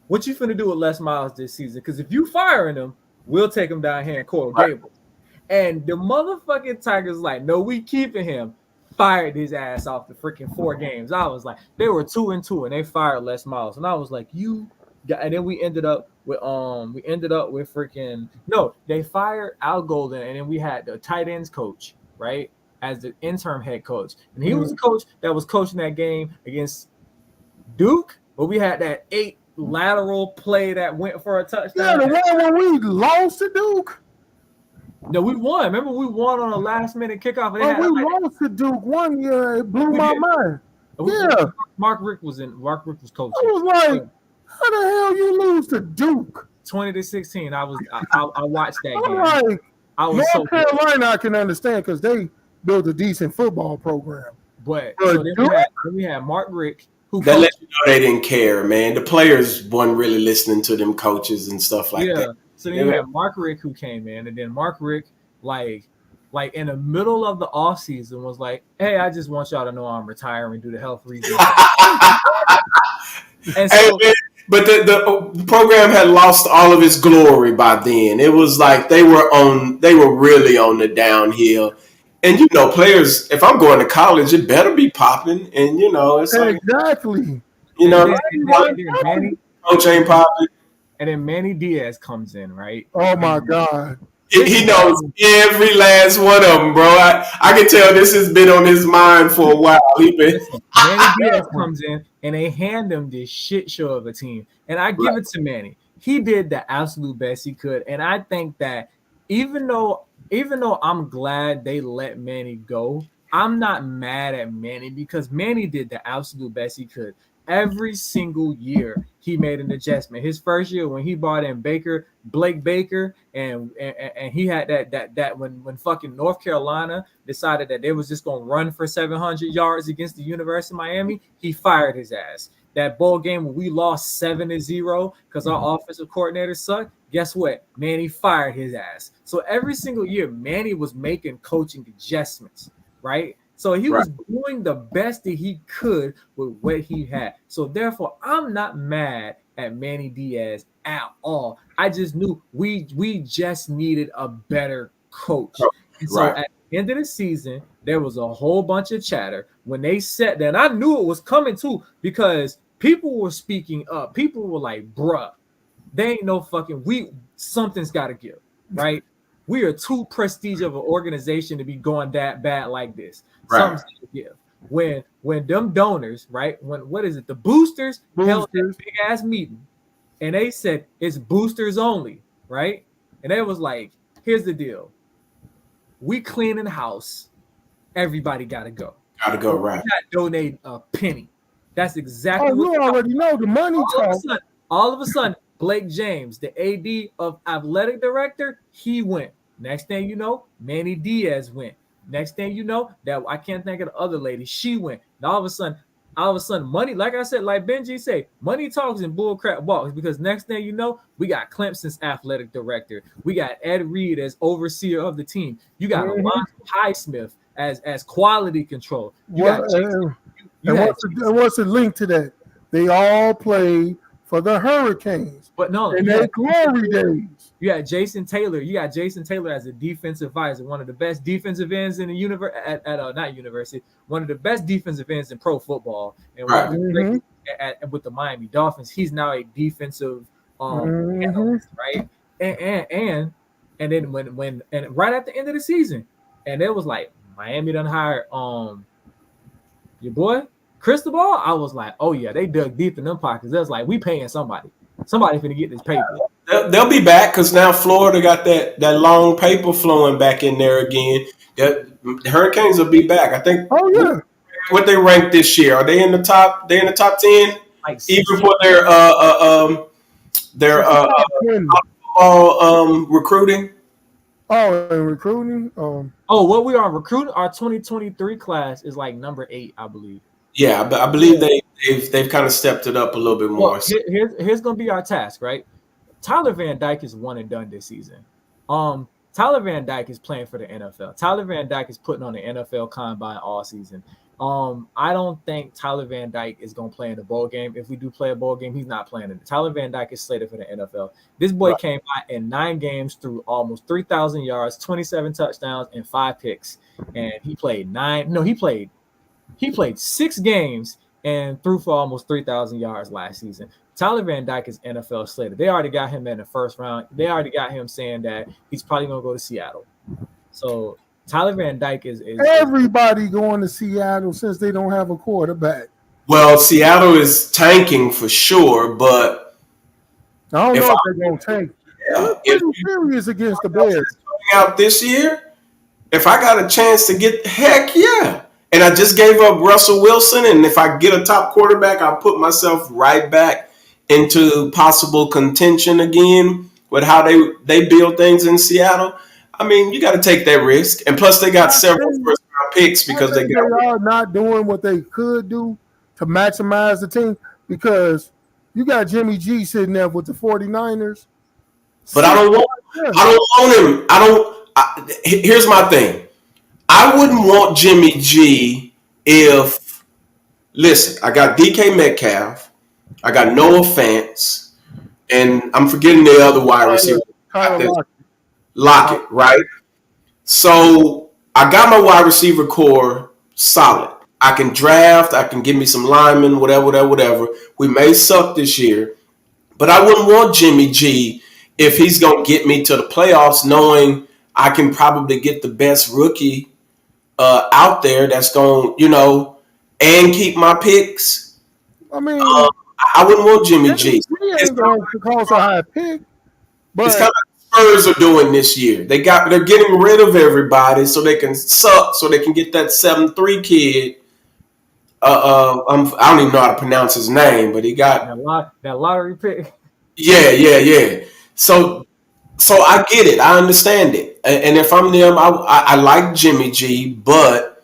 S2: what you finna do with Les Miles this season? Because if you firing him, we'll take him down here in Coral Gables. And the motherfucking Tigers like, no, we keeping him. Fired his ass off the freaking 4 games. I was like, they were 2-2 and they fired Les Miles. And I was like, and then we ended up with freaking they fired Al Golden, and then we had the tight ends coach, right, as the interim head coach. And he was the coach that was coaching that game against Duke, but we had that 8 lateral play that went for a touchdown.
S1: Yeah, the one when we lost to Duke.
S2: No, we won. Remember, we won on a last-minute kickoff.
S1: We lost to Duke one year. It blew my mind. Yeah.
S2: Mark Richt was coaching.
S1: I was like, how the hell you lose to Duke?
S2: 20-16. I watched that game.
S1: Like,
S2: North
S1: Carolina, I can understand because they built a decent football program.
S2: But so then we had Mark Richt, who
S4: that let you know they didn't care, man. The players weren't really listening to them coaches and stuff like that.
S2: So then you had Mark Richt who came in, and then Mark Richt, like in the middle of the offseason, was like, hey, I just want y'all to know I'm retiring due to health reasons. And so,
S4: but the program had lost all of its glory by then. It was like they were really on the downhill. And players, if I'm going to college, it better be popping. And it's like,
S1: exactly.
S4: Coach ain't popping.
S2: And then Manny Diaz comes in, right?
S1: Oh my God.
S4: He knows every last one of them, bro. I can tell this has been on his mind for a while.
S2: Manny Diaz comes in and they hand him this shit show of a team. And I give it to Manny. He did the absolute best he could. And I think that even though I'm glad they let Manny go, I'm not mad at Manny because Manny did the absolute best he could. Every single year he made an adjustment. His first year when he brought in Blake Baker, and he had that when fucking North Carolina decided that they was just gonna run for 700 yards against the University of Miami, he fired his ass. That bowl game when we lost 7-0 because our offensive coordinator sucked, guess what? Manny fired his ass. So every single year, Manny was making coaching adjustments, right? So he was doing the best that he could with what he had. So therefore, I'm not mad at Manny Diaz at all. I just knew we just needed a better coach. And so at the end of the season, there was a whole bunch of chatter when they said that. And I knew it was coming too because people were speaking up. People were like, bruh, they ain't no fucking something's got to give, right? We are too prestige of an organization to be going that bad like this. Something's got to give. When them donors, right? The boosters held that big ass meeting, and they said it's boosters only, right? And they was like, here's the deal: we cleaning house, everybody got to go.
S4: Gotta go, right.
S2: Not donate a penny. That's exactly
S1: Oh,
S2: what
S1: you already know the money talk.
S2: All of a sudden, Blake James, the AD of athletic director, he went. Next thing you know, Manny Diaz went. Next thing you know, that I can't think of the other lady, she went. And all of a sudden, money, like I said, like Benji said, money talks and bullcrap walks. Because next thing you know, we got Clemson's athletic director. We got Ed Reed as overseer of the team. You got Alonzo Highsmith as quality control.
S1: What's the link to that? They all played for the Hurricanes.
S2: But no,
S1: in their glory days.
S2: You got Jason Taylor. You got Jason Taylor as a defensive advisor, one of the best defensive ends in the universe not university, one of the best defensive ends in pro football. And with the Miami Dolphins, he's now a defensive analyst, right? And then when right at the end of the season, and it was like Miami done hired your boy Cristobal. I was like, oh yeah, they dug deep in them pockets. That's like, we paying somebody. Somebody finna get this paper.
S4: They'll be back because now Florida got that long paper flowing back in there again. The Hurricanes will be back. I think.
S1: Oh yeah.
S4: What they ranked this year? Are they in the top? They in the top 10, like even for their recruiting.
S1: Oh, and recruiting.
S2: What we are recruiting, our 2023 class is like number 8, I believe.
S4: Yeah, but I believe they've kind of stepped it up a little bit more.
S2: Well, here's gonna be our task, right? Tyler Van Dyke is one and done this season. Tyler Van Dyke is playing for the NFL. Tyler Van Dyke is putting on the NFL combine all season. I don't think Tyler Van Dyke is gonna play in the bowl game. If we do play a bowl game, he's not playing in it. Tyler Van Dyke is slated for the NFL. This boy came out in 9 games, threw almost 3,000 yards, 27 touchdowns, and 5 picks. And he played 6 games and threw for almost 3,000 yards last season. Tyler Van Dyke is NFL slated. They already got him in the first round. They already got him saying that he's probably going to go to Seattle. So Tyler Van Dyke is
S1: everybody going to Seattle since they don't have a quarterback.
S4: Well, Seattle is tanking for sure, but
S1: I don't know if they're going to tank. They're pretty serious against the Bears.
S4: Out this year, if I got a chance to get, heck yeah. And I just gave up Russell Wilson, and if I get a top quarterback, I'll put myself right back into possible contention again with how they build things in Seattle. I mean, you got to take that risk. And plus, they got several first-round picks because they
S1: are not doing what they could do to maximize the team because you got Jimmy G sitting there with the 49ers.
S4: But I don't want him. Here's my thing. I wouldn't want Jimmy G if, listen, I got DK Metcalf, I got Noah Fant, and I'm forgetting the other wide receiver. Lockett, right? So I got my wide receiver core solid. I can draft, I can give me some linemen, whatever. We may suck this year, but I wouldn't want Jimmy G if he's going to get me to the playoffs knowing I can probably get the best rookie out there that's going, and keep my picks.
S1: I mean,
S4: I wouldn't want Jimmy G.
S1: It's going to cost a high pick, but
S4: it's kind of Spurs are doing this year. They're getting rid of everybody so they can suck, so they can get that 7-3 kid. I don't even know how to pronounce his name, but he got
S2: that lottery pick.
S4: Yeah. So I get it. I understand it. And if I'm them, I like Jimmy G, but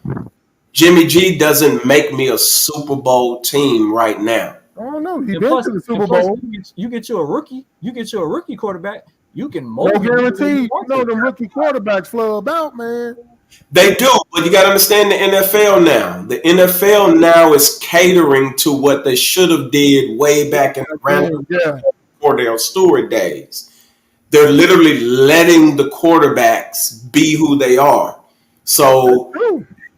S4: Jimmy G doesn't make me a Super Bowl team right now.
S1: I don't know. He's been to the Super Bowl.
S2: You get you a rookie. You get you a rookie quarterback. You can mold.
S1: No guarantee. The rookie quarterbacks flub out, man.
S4: They do, but you got to understand the NFL now. The NFL now is catering to what they should have did way back in the Cordell Stewart days. They're literally letting the quarterbacks be who they are. So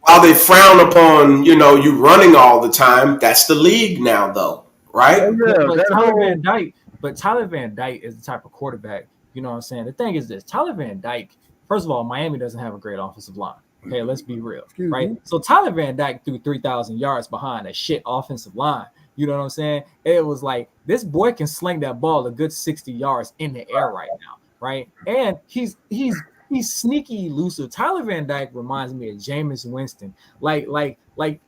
S4: while they frown upon, you running all the time, that's the league now, though, right?
S2: But Tyler Van Dyke is the type of quarterback. You know what I'm saying? The thing is this: Tyler Van Dyke. First of all, Miami doesn't have a great offensive line. Okay, let's be real, right? So Tyler Van Dyke threw 3,000 yards behind a shit offensive line. You know what I'm saying? It was like this boy can sling that ball a good 60 yards in the air right now, right? And he's he's sneaky elusive. Tyler Van Dyke reminds me of Jameis Winston. Like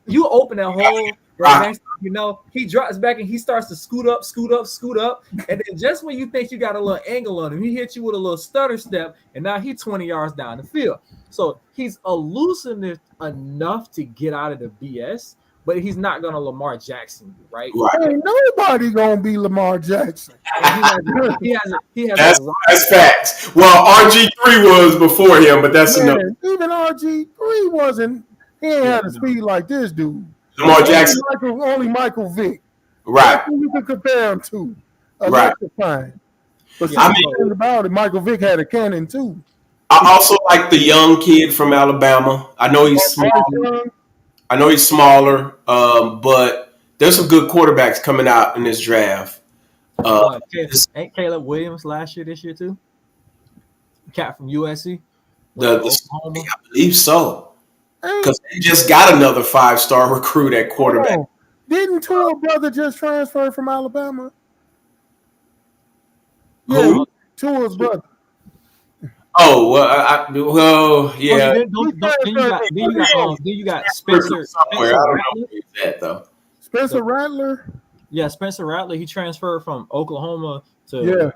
S2: you open that hole, right next, he drops back and he starts to scoot up, and then just when you think you got a little angle on him, he hits you with a little stutter step, and now he's 20 yards down the field. So he's elusive enough to get out of the BS, but he's not gonna Lamar Jackson, right?
S1: Ain't nobody gonna be Lamar Jackson.
S2: He has
S4: that's facts. Well, RG3 was before him, but that's enough.
S1: Even RG3 wasn't. He ain't had a speed like this dude.
S4: Lamar Jackson,
S1: only Michael Vick.
S4: right?
S1: That's who you can compare him to.
S4: Right.
S1: Electrifying. But
S4: I mean,
S1: about it, Michael Vick had a cannon too.
S4: I also like the young kid from Alabama. I know he's smaller. But there's some good quarterbacks coming out in this draft.
S2: Ain't Caleb Williams last year, this year too? Cat from USC.
S4: I believe so. Because they just got another 5-star recruit at quarterback.
S1: Didn't Tua brother just transfer from Alabama?
S4: Who?
S1: Yeah, Tua's brother.
S4: Oh, well, yeah.
S2: Then you got Spencer.
S4: I don't know where he's at, though.
S1: Spencer Rattler.
S2: Yeah, Spencer Rattler. He transferred from Oklahoma to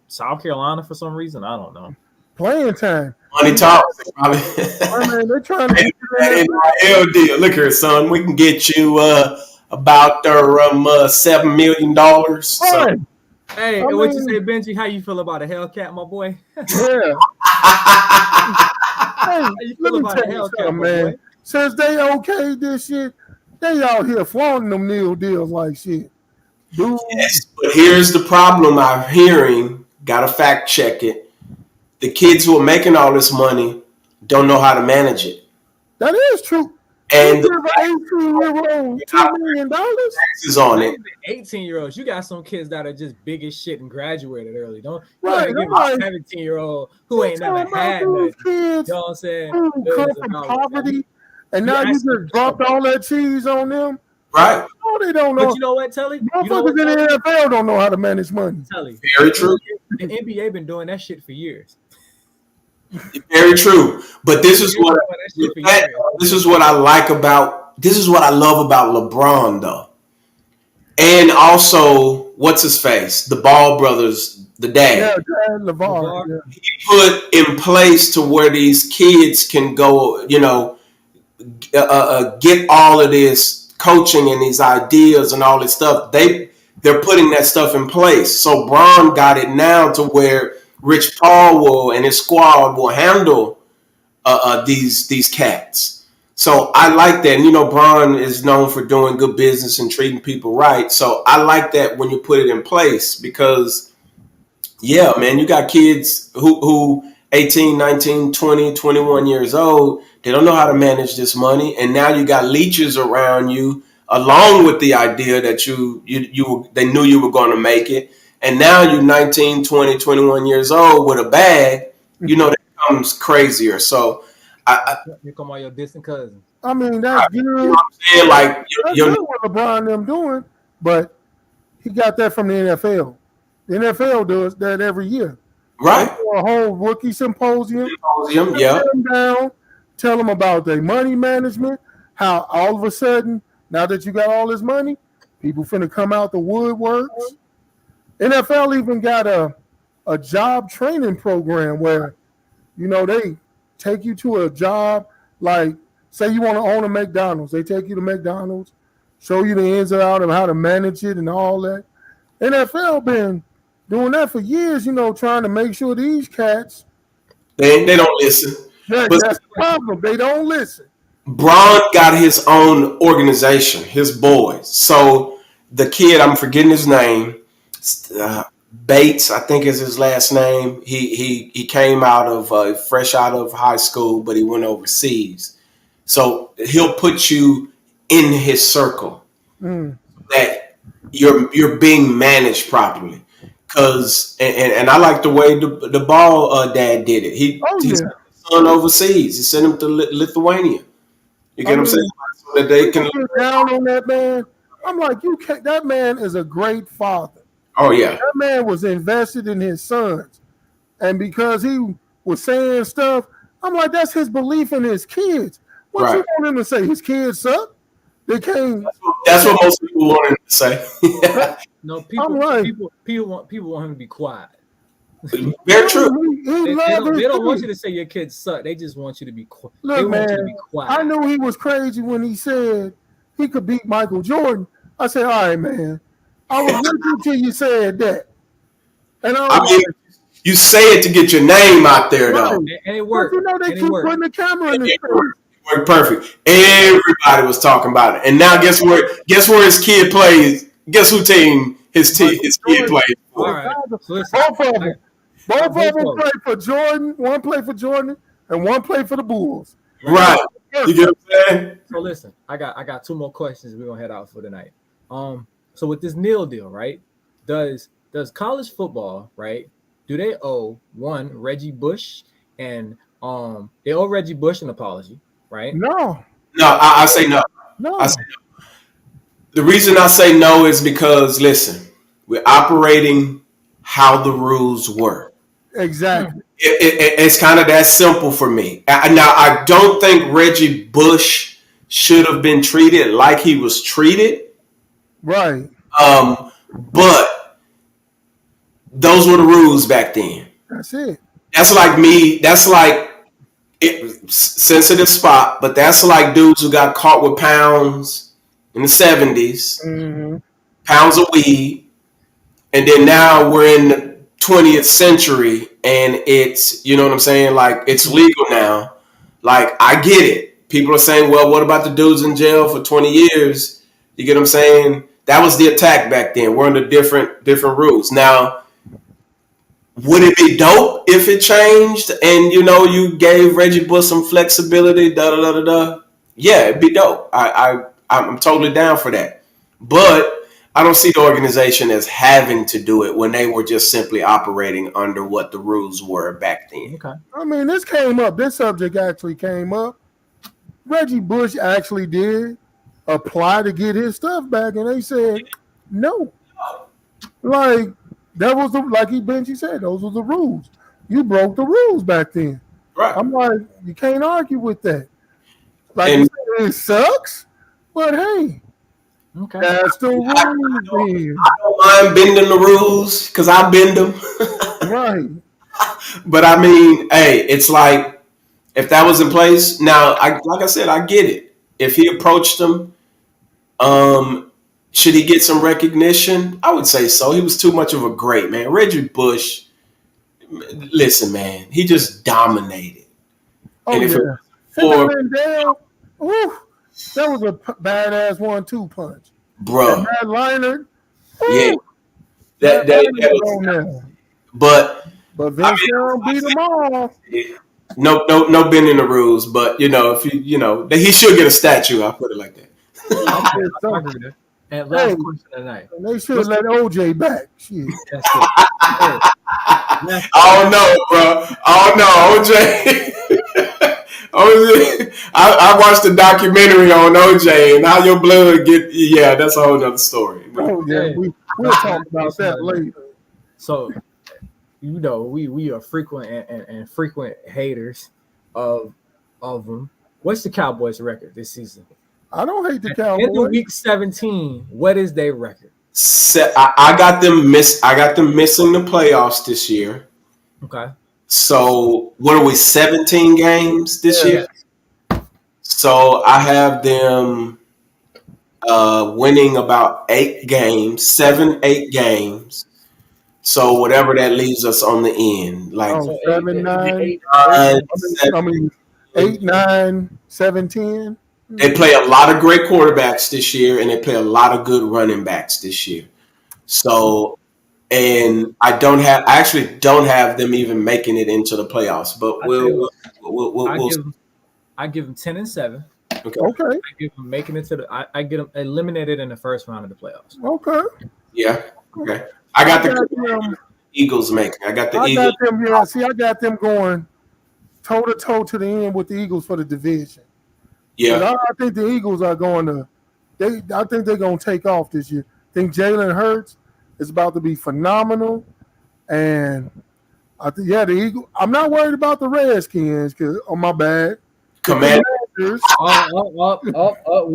S2: South Carolina for some reason. I don't know.
S1: Playing time.
S4: Money talks.
S1: I mean, they're trying to get
S4: that NIL deal. Look here, son. We can get you about $7 million.
S1: Right.
S2: So. Hey, what you say, Benji? How you feel about a Hellcat, my boy?
S1: Yeah. How you feel about a Hellcat, man? Since they okayed this shit, they out here flaunting them NIL deals like shit. Dude.
S4: Yes, but here's the problem I'm hearing. Gotta fact check it. The kids who are making all this money don't know how to manage it.
S1: That is true.
S4: And
S1: the 18-year-old $2 million
S4: taxes on it.
S2: 18-year-olds, you got some kids that are just big as shit and graduated early. Don't
S1: right?
S2: Give a 17-year-old who ain't never had nothing.
S1: Kids
S2: you know what I'm saying?
S1: Who come from poverty, and now you just dropped all that cheese on them.
S4: Right.
S1: Oh, they don't know.
S2: But you know what, Telly?
S1: Motherfuckers in the NFL don't know how to manage money.
S2: Telly.
S4: Very true.
S2: The NBA been doing that shit for years.
S4: Very true. But this is what I like about what I love about LeBron though. And also, what's his face? The Ball brothers, the dad.
S1: Yeah, LeVar. Yeah.
S4: He put in place to where these kids can go, get all of this coaching and these ideas and all this stuff. They're putting that stuff in place. So Bron got it now to where Rich Paul and his squad will handle these cats. So I like that. And, Bron is known for doing good business and treating people right. So I like that when you put it in place because, yeah, man, you got kids who 18, 19, 20, 21 years old. They don't know how to manage this money. And now you got leeches around you along with the idea that they knew you were going to make it. And now you're 19, 20, 21 years old with a bag, that becomes crazier. So
S2: you come on your distant cousin.
S1: I mean, that's good.
S4: You know what I'm saying? Like,
S1: that's good what LeBron them doing, but he got that from the NFL. The NFL does that every year.
S4: Right.
S1: They do a whole rookie symposium.
S4: Yeah.
S1: Them down, tell them about their money management, how all of a sudden, now that you got all this money, people finna come out the woodworks. NFL even got a job training program where, they take you to a job, like, say you want to own a McDonald's. They take you to McDonald's, show you the ins and outs of how to manage it and all that. NFL been doing that for years, trying to make sure these cats.
S4: They don't listen.
S1: That's the problem. They don't listen.
S4: Bron got his own organization, his boys. So the kid, I'm forgetting his name, Bates, I think is his last name. He came out of fresh out of high school, but he went overseas. So he'll put you in his circle that you're being managed properly. Because and I like the way the Ball dad did it. He sent his son overseas. He sent him to Lithuania. You get what I'm saying? So that they can
S1: get down on that man. I'm like, that man is a great father.
S4: Oh, yeah.
S1: That man was invested in his sons. And because he was saying stuff. I'm like, that's his belief in his kids. What you want him to say? His kids suck? They can't.
S4: That's what most people want him to say.
S2: No, people want him to be quiet.
S4: Very true.
S2: They don't want you to say your kids suck. They just want you to be quiet.
S1: Look, man, I knew he was crazy when he said he could beat Michael Jordan. I said, all right, man. I was listening till you said that. And
S4: you say it to get your name out there, though.
S2: And it worked.
S1: But they keep putting the camera in his face.
S4: It worked perfect. Everybody was talking about it. And now guess where his kid plays? Guess who team his kid plays for?
S2: All right.
S1: Both of them. Both of them play for Jordan. One play for Jordan, and one play for the Bulls.
S4: Right. You get what I'm saying?
S2: So listen, I got 2 more questions. We're gonna head out for tonight. So with this Neal deal, right? Does college football, right? Do they owe Reggie Bush and they owe Reggie Bush an apology, right?
S1: No.
S4: No, I say no.
S1: No.
S4: I say no. The reason I say no is because listen, we're operating how the rules were.
S1: Exactly.
S4: It's kind of that simple for me. Now, I don't think Reggie Bush should have been treated like he was treated.
S1: Right.
S4: But those were the rules back then.
S1: That's it.
S4: That's like me. That's like sensitive spot, but that's like dudes who got caught with pounds in the 70s, pounds of weed, and then now we're in the 20th century and it's, you know what I'm saying? Like, it's legal now. Like, I get it. People are saying, well, what about the dudes in jail for 20 years? You get what I'm saying? That was the attack back then. We're under different rules. Now, would it be dope if it changed and, you gave Reggie Bush some flexibility, da-da-da-da-da? Yeah, it'd be dope. I'm totally down for that. But I don't see the organization as having to do it when they were just simply operating under what the rules were back then.
S2: Okay.
S1: I mean, this came up. This subject actually came up. Reggie Bush actually did apply to get his stuff back, and they said no. Like, that was like Benji said, those were the rules. You broke the rules back then.
S4: Right.
S1: I'm like, you can't argue with that. Like, you said, it sucks, but hey.
S2: Okay.
S1: That's the rules.
S4: I don't mind bending the rules because I bend them.
S1: Right.
S4: But I mean, hey, it's like if that was in place. Now, like I said, I get it. If he approached them, should he get some recognition? I would say so. He was too much of a great man. Reggie Bush, listen, man, he just dominated.
S1: Oh,
S4: and
S1: yeah. That was a badass 1-2 punch.
S4: Bro.
S1: That liner.
S4: Yeah. That was
S1: there.
S4: But
S1: Vince beat them all.
S4: No bending the rules, but if he should get a statue. I'll put it like that.
S2: And last question tonight.
S1: They should let OJ back. Shit.
S2: That's it.
S4: I don't know, bro. OJ. I watched the documentary on OJ and how your blood that's a whole nother story.
S1: Oh, yeah, we'll talk about that later.
S2: So, we are frequent and frequent haters of them. What's the Cowboys' record this season?
S1: I don't hate the Cowboys.
S2: In the week 17, what is their record?
S4: I got them missing the playoffs this year.
S2: Okay.
S4: So what are we? 17 games this year. So I have them winning about 8 games, 7-8 games. So whatever that leaves us on the end, like
S1: 7-9. 8-9, 7-10.
S4: They play a lot of great quarterbacks this year, and they play a lot of good running backs this year. So, and I actually don't have them even making it into the playoffs. But
S2: I give them 10-7.
S4: Okay.
S2: I give them making it to the. I get them eliminated in the first round of the playoffs.
S1: Okay.
S4: Yeah. Okay. I got the Eagles making. I got the Eagles.
S1: I got them going toe to toe to the end with the Eagles for the division.
S4: Yeah.
S1: I think the Eagles are going to. I think they're going to take off this year. I think Jalen Hurts is about to be phenomenal, and The Eagles. I'm not worried about the Redskins because my bad.
S4: Commanders.
S2: We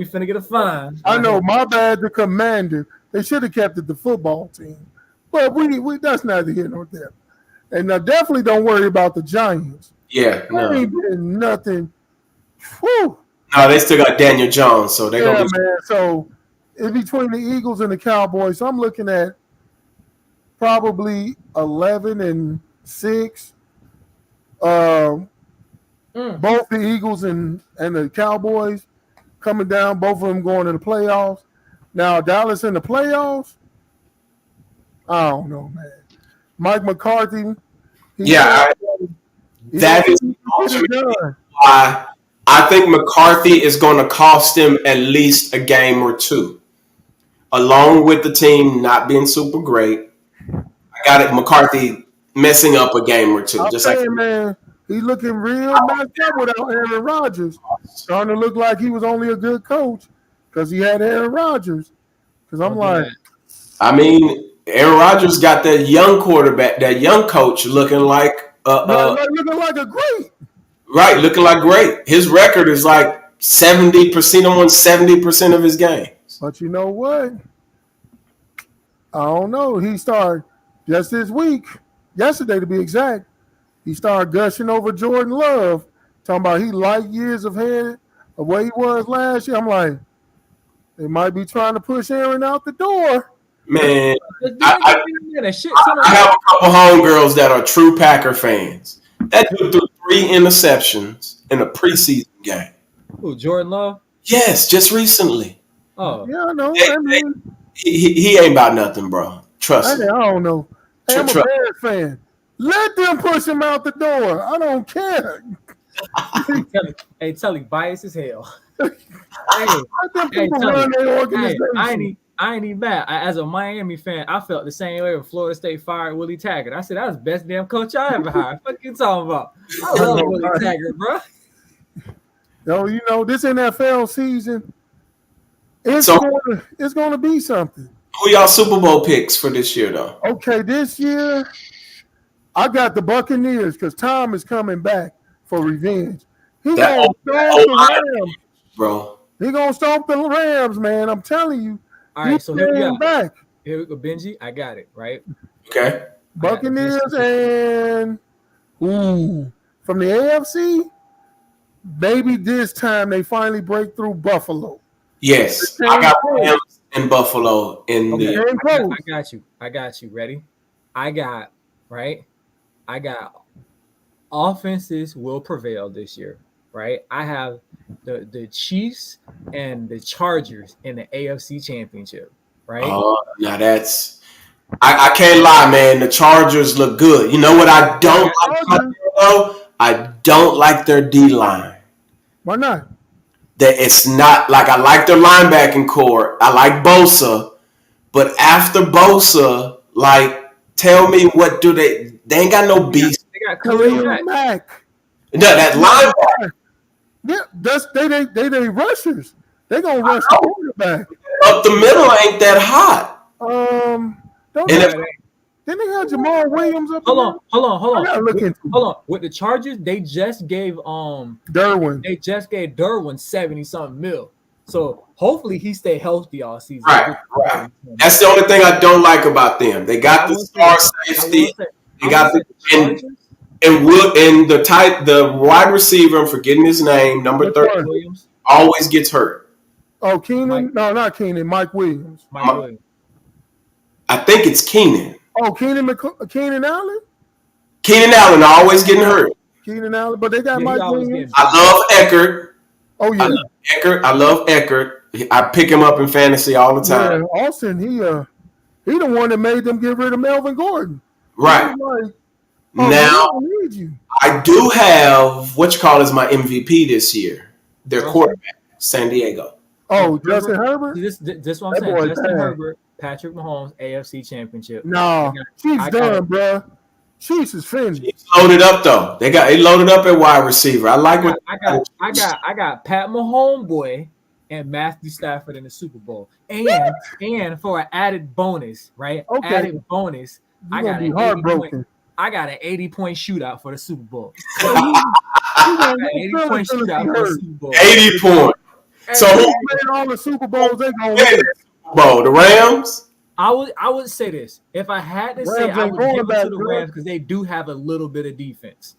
S2: finna get a fine.
S1: I know, my bad. The Commanders. They should have kept it the football team, but we that's neither here nor there. And I definitely don't worry about the Giants.
S4: Yeah,
S1: There ain't been nothing. Whew.
S4: No, they still got Daniel Jones, so they're gonna be.
S1: Man. So in between the Eagles and the Cowboys, so I'm looking at probably 11-6. Both the Eagles and the Cowboys coming down, both of them going to the playoffs. Now, Dallas in the playoffs, I don't know, man. Mike McCarthy.
S4: That is why I think McCarthy is going to cost him at least a game or two. Along with the team not being super great, I got it. McCarthy messing up a game or two.
S1: Man, he's looking real messed up without Aaron Rodgers. Starting to look like he was only a good coach because he had Aaron Rodgers. Because I'm
S4: Aaron Rodgers got that young quarterback, that young coach looking like
S1: looking like a great.
S4: Right, looking like great. His record is like 70%, almost 70% of his games.
S1: But you know what? I don't know. He started just this week, yesterday to be exact. He started gushing over Jordan Love, talking about he light years ahead of where he was last year. I'm like, they might be trying to push Aaron out the door.
S4: Man, I have a couple homegirls that are true Packer fans. That dude threw 3 interceptions in a preseason game.
S2: Who, Jordan Love?
S4: Yes, just recently.
S2: Oh.
S1: Yeah, I know.
S4: He ain't about nothing, bro. Trust me.
S1: I don't know. Hey, I'm a Bears fan. Let them push him out the door. I don't care.
S2: Telly biased as hell. I ain't even mad. As a Miami fan, I felt the same way when Florida State fired Willie Taggart. I said, that was the best damn coach I ever hired. What you talking about? I love Willie Taggart, bro.
S1: This NFL season, it's going to be something.
S4: Who y'all Super Bowl picks for this year, though?
S1: Okay, this year, I got the Buccaneers because Tom is coming back for revenge. He's going to stomp the Rams.
S4: Bro.
S1: He's going to stomp the Rams, man. I'm telling you.
S2: All right, so here we go. Back. Here we go, Benji. I got it, right?
S4: Okay.
S1: Buccaneers and from the AFC, maybe this time they finally break through Buffalo.
S4: Yes, I got Rams in Buffalo in the.
S2: I got you. Ready? I got offenses will prevail this year, right? I have the Chiefs and the Chargers in the AFC Championship, right?
S4: Oh, now that's I can't lie, man. The Chargers look good. You know what I don't like, though? I don't like their D-line.
S1: Why not?
S4: That it's not like I like their linebacking core. I like Bosa, but after Bosa, like, tell me what do they ain't got no beast.
S2: They got Khalil
S1: Mack.
S4: No, that linebacker.
S1: Yeah, that's they rushers. They gonna rush the quarterback.
S4: Up the middle ain't that hot.
S1: Didn't they have Jamal Williams up?
S2: Hold on.
S1: I gotta look into it.
S2: Hold on. With the Chargers, they just gave
S1: Derwin.
S2: They just gave Derwin 70-something mil. So hopefully he stay healthy all season.
S4: Right. That's the only thing I don't like about them. They got the star safety. They got the wide receiver. I'm forgetting his name. Number 30 Williams always gets hurt.
S1: Oh, Keenan? No, not Keenan. Mike Williams.
S4: I think it's Keenan.
S1: Oh, Keenan Allen?
S4: Keenan Allen always getting hurt.
S1: Keenan Allen, but they got Mike Williams.
S4: I love Eckert.
S1: Oh, yeah.
S4: I love Eckert. I pick him up in fantasy all the time.
S1: Yeah, Austin, he the one that made them get rid of Melvin Gordon.
S4: Right.
S1: Like,
S4: now, I do have as my MVP this year. Their quarterback, San Diego.
S1: Oh, Justin Herbert?
S2: This what I'm saying. Justin Herbert, Patrick Mahomes, AFC Championship.
S1: No, Chiefs done, bro. Chiefs is finished.
S4: Chiefs loaded up though. They loaded up at wide receiver. I like what
S2: I got Pat Mahomes boy and Matthew Stafford in the Super Bowl. And for an added bonus, right?
S1: Okay.
S2: Added bonus, I got
S1: be heartbroken.
S2: I got an 80-point shootout for the Super Bowl.
S1: You
S2: I
S1: know,
S2: got an
S1: no
S2: 80-point
S1: feeling
S2: shootout
S1: to be
S2: for the
S1: hurt.
S2: Super Bowl.
S4: 80 points. So
S2: Hey,
S4: who
S1: Playing all the Super Bowls they gonna
S4: win
S1: win.
S4: the Super Bowl? The Rams?
S2: I would say this. If I had to say,
S1: Rams
S2: I
S1: ain't
S2: would
S1: going
S2: give it
S1: back,
S2: to the
S1: bro.
S2: Rams because they do have a little bit of defense.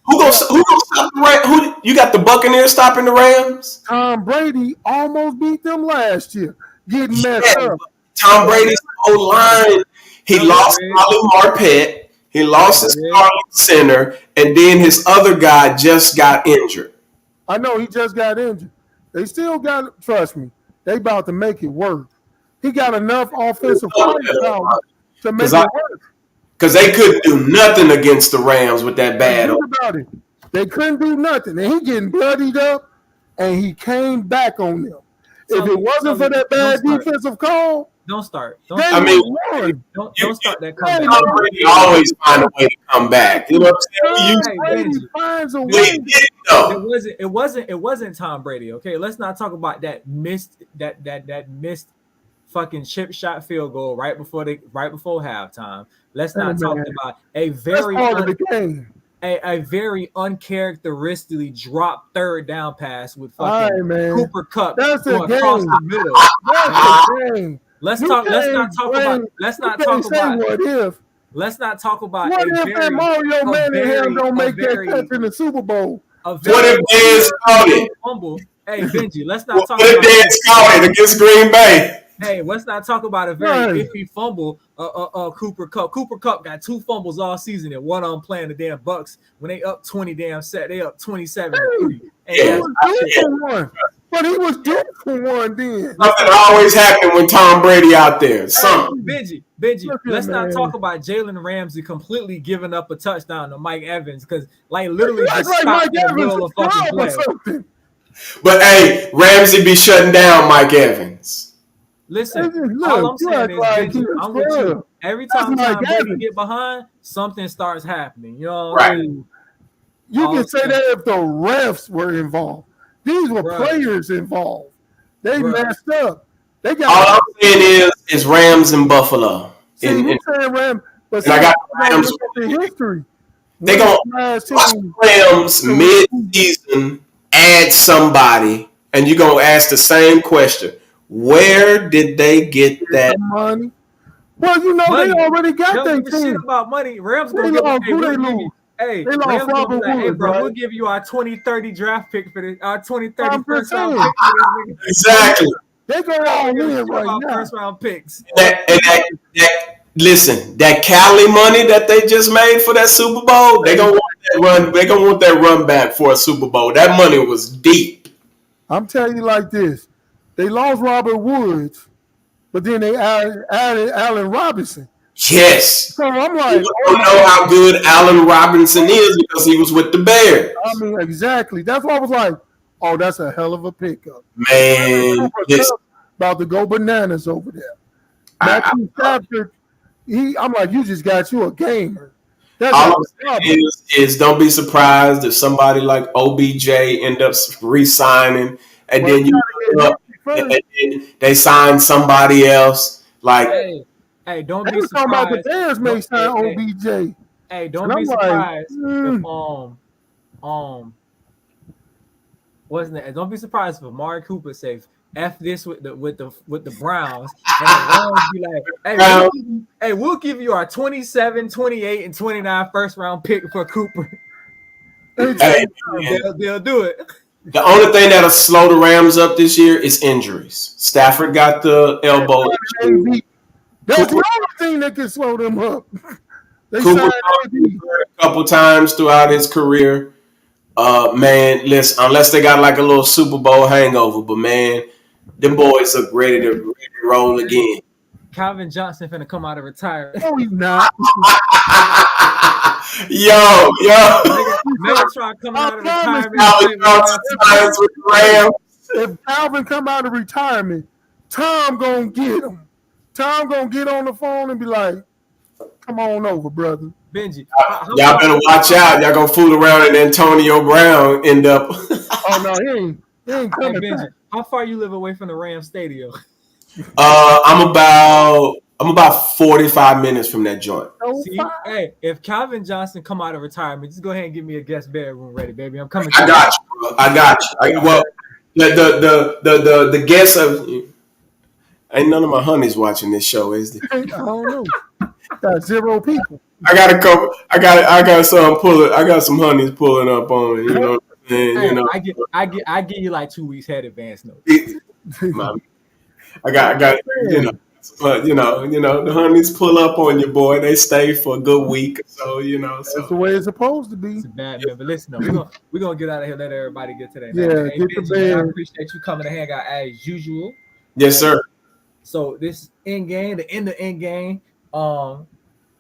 S4: Who gonna stop the Rams? Who you got the Buccaneers stopping the Rams?
S1: Tom Brady almost beat them last year, getting messed
S4: Yeah,
S1: up.
S4: Tom Brady's whole line. He lost Ollie Marpet. He lost his starting center, and then his other guy just got injured.
S1: I know he just got injured. They still got, trust me, they about to make it work. He got enough offensive firepower to make it work.
S4: Because they couldn't do nothing against the Rams with that bad.
S1: Think about it. They couldn't do nothing. And he getting bloodied up, and he came back on them. If it wasn't for that bad defensive call,
S2: Don't start.
S1: they
S4: I mean,
S1: won.
S2: Don't start that comeback.
S4: Tom Brady always find a way to come back. You know what I'm saying?
S2: Hey,
S1: Brady
S2: Benji.
S1: finds a
S4: He
S1: way.
S4: did though.
S2: It wasn't Tom Brady. Okay, let's not talk about that missed fucking chip shot field goal right before halftime. Let's not talk about a very
S1: That's part of the game.
S2: a very uncharacteristically dropped third down pass with fucking
S1: All right, man.
S2: Cooper Kupp
S1: That's a
S2: going across
S1: game.
S2: the middle.
S1: That's the game.
S2: Let's
S1: You
S2: not
S1: can't
S2: talk
S1: blame-
S2: let's not talk about
S1: what
S2: a
S1: if
S2: very,
S1: that Mario
S2: a
S1: Manningham
S2: very-
S1: don't
S2: a
S1: make
S2: very-
S1: that catch in the Super Bowl?
S2: a
S4: What
S2: very
S4: if Dez caught it?
S2: fumble. Hey Benji, let's not
S4: What
S2: talk
S4: if
S2: about
S4: Dez caught it against Green Bay?
S2: Hey, let's not talk about a very
S1: Right.
S2: iffy fumble. Cooper Kupp. Cooper Kupp got 2 fumbles all season, and one of them playing the damn Bucks when they up 20 damn set. They up 27-3.
S1: He
S2: Hey,
S1: was due for one. But he was due for one then.
S4: Something always happened when Tom Brady out there. Something.
S2: Benji,
S1: Look at
S2: let's not
S1: man.
S2: talk about Jalen Ramsey completely giving up a touchdown to Mike Evans because, like, literally
S1: Like
S2: just stopped
S1: Mike
S2: in the
S1: Evans
S2: middle
S1: was
S2: of fucking
S1: scrub or
S2: play.
S1: something.
S4: But hey, Ramsey be shutting down Mike Evans.
S2: Listen,
S1: Look,
S2: all I'm
S1: you
S2: saying
S1: act
S2: is,
S1: like he
S2: Benji,
S1: was
S2: I'm with you.
S1: scrub.
S2: Every
S1: That's
S2: time
S1: Mike
S2: Tom Brady
S1: Evans.
S2: get behind, something starts happening. You know what
S4: Right.
S2: I mean?
S1: You
S2: All
S1: can say
S2: I'm
S1: that if the refs were involved. These were
S2: Right.
S1: players involved. They
S2: Right.
S1: messed up. They
S4: All
S1: got.
S4: I'm saying is Rams and Buffalo.
S1: See,
S4: And-
S1: you
S4: and
S1: saying Ram, but
S4: and I got
S1: see,
S4: Rams.
S1: look at the history.
S4: They
S1: When
S4: gonna
S1: the last
S4: watch
S1: team-
S4: Rams mid-season add somebody, and you're gonna ask the same question: where did they get that?
S1: some money. Well, you know
S2: Money.
S1: they already got
S2: Don't
S1: their
S2: give a shit
S1: team.
S2: about money. Rams
S1: They
S2: gonna give
S1: lost. Who
S2: we'll
S1: they
S2: give
S1: lose?
S2: you. Hey,
S1: They lost
S2: Rams gonna be
S1: Robert
S2: like, hey,
S1: Woods,
S2: bro,
S1: right?
S2: we'll give you our 2030 draft pick for this, our 2030
S1: I'm
S2: first round
S1: saying.
S2: pick for this nigga.
S4: Exactly.
S1: They go all
S2: Give a
S1: in
S2: shit
S1: right
S2: about
S1: now.
S2: first round picks.
S4: Listen, that Cali money that they just made for that Super Bowl, they gonna want that run. They gonna want that run back for a Super Bowl. That money was deep.
S1: I'm telling you like this: they lost Robert Woods, but then they added Allen Robinson.
S4: Yes.
S1: So I'm
S4: You
S1: like,
S4: don't know how good Allen Robinson is because he was with the Bears.
S1: I mean, exactly. That's why I was like, oh, that's a hell of a pickup.
S4: Man,
S1: Cooper
S4: listen,
S1: Kupp about to go bananas over there.
S4: I-
S1: Matthew Stafford, I'm like, you just got you a gamer. That's
S4: all
S1: a
S4: I'm saying is don't be surprised if somebody like OBJ end up re-signing, and then you look up and then they sign somebody else. Like,
S2: Hey, don't
S1: They
S2: be
S1: were talking about the
S2: surprised.
S1: Bears may sign
S2: Hey,
S1: OBJ.
S2: Hey, don't
S1: And
S2: be
S1: I'm like,
S2: surprised
S1: mm.
S2: if wasn't it? Don't be surprised if Amari Cooper says F this with the Browns, and the Rams be like, hey, we'll give you our 27, 28, and 29 first round pick for Cooper.
S4: hey,
S2: They'll do it.
S4: the only thing that'll slow the Rams up this year is injuries. Stafford got the elbow issue.
S1: That's the only thing that can slow them up. They
S4: Cooper
S1: signed
S4: got
S1: AB.
S4: hurt a couple times throughout his career. Man, listen, unless they got like a little Super Bowl hangover, but man, them boys are ready to roll again.
S2: Calvin Johnson finna come out of retirement.
S1: No, he's not.
S4: yo.
S2: Megatron coming out of retirement.
S4: Calvin Johnson signs with the Rams.
S1: If Calvin come out of retirement, Tom gonna get him. Tom gonna get on the phone and be like, come on over, brother.
S2: Benji,
S4: Y'all better watch out. Y'all gonna fool around and Antonio Brown end up.
S1: Oh no, he ain't
S2: Hey,
S1: coming
S2: Benji,
S1: back.
S2: how far you live away from the Rams Stadium?
S4: I'm about I'm about 45 minutes from that joint.
S2: See, hey, if Calvin Johnson come out of retirement, just go ahead and give me a guest bedroom ready, baby. I'm coming.
S4: I got you, bro. I got you. Well, the guess of ain't none of my honeys watching this show, is there?
S1: I don't know. Got 0 people.
S4: I got a couple. I got some pulling. I got some honeys pulling up on me. You know, and
S2: Hey,
S4: you know,
S2: I give you like 2 weeks head advance notice.
S4: I got you know. But you know, the honeys pull up on you, boy. They stay for a good week, so you know. So
S1: That's the way it's supposed to be.
S2: It's bad, man. But listen, we're gonna get out of here. Let everybody get to that.
S1: Yeah,
S2: Man. Hey,
S1: get to
S2: Benji, man, I
S1: bed.
S2: appreciate you coming to hang out as usual.
S4: yes, sir.
S2: So this end game, the end of end game.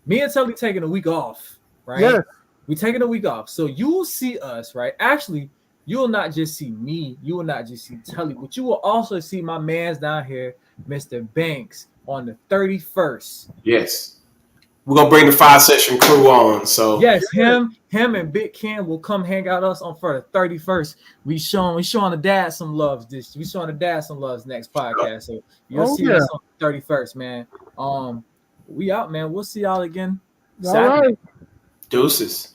S2: Me and Tully taking a week off, right?
S1: Yes.
S2: We taking a week off. So you will see us, right? Actually, you will not just see me, you will not just see Tully, but you will also see my man's down here, Mr. Banks, on the 31st.
S4: Yes, we're gonna bring the 5-session crew on. So
S2: Yes, him and Big Ken will come hang out us on for the 31st. We showing the dad some loves next podcast. So you'll see us on the 31st, man. We out, man. We'll see y'all again.
S1: All right.
S4: deuces.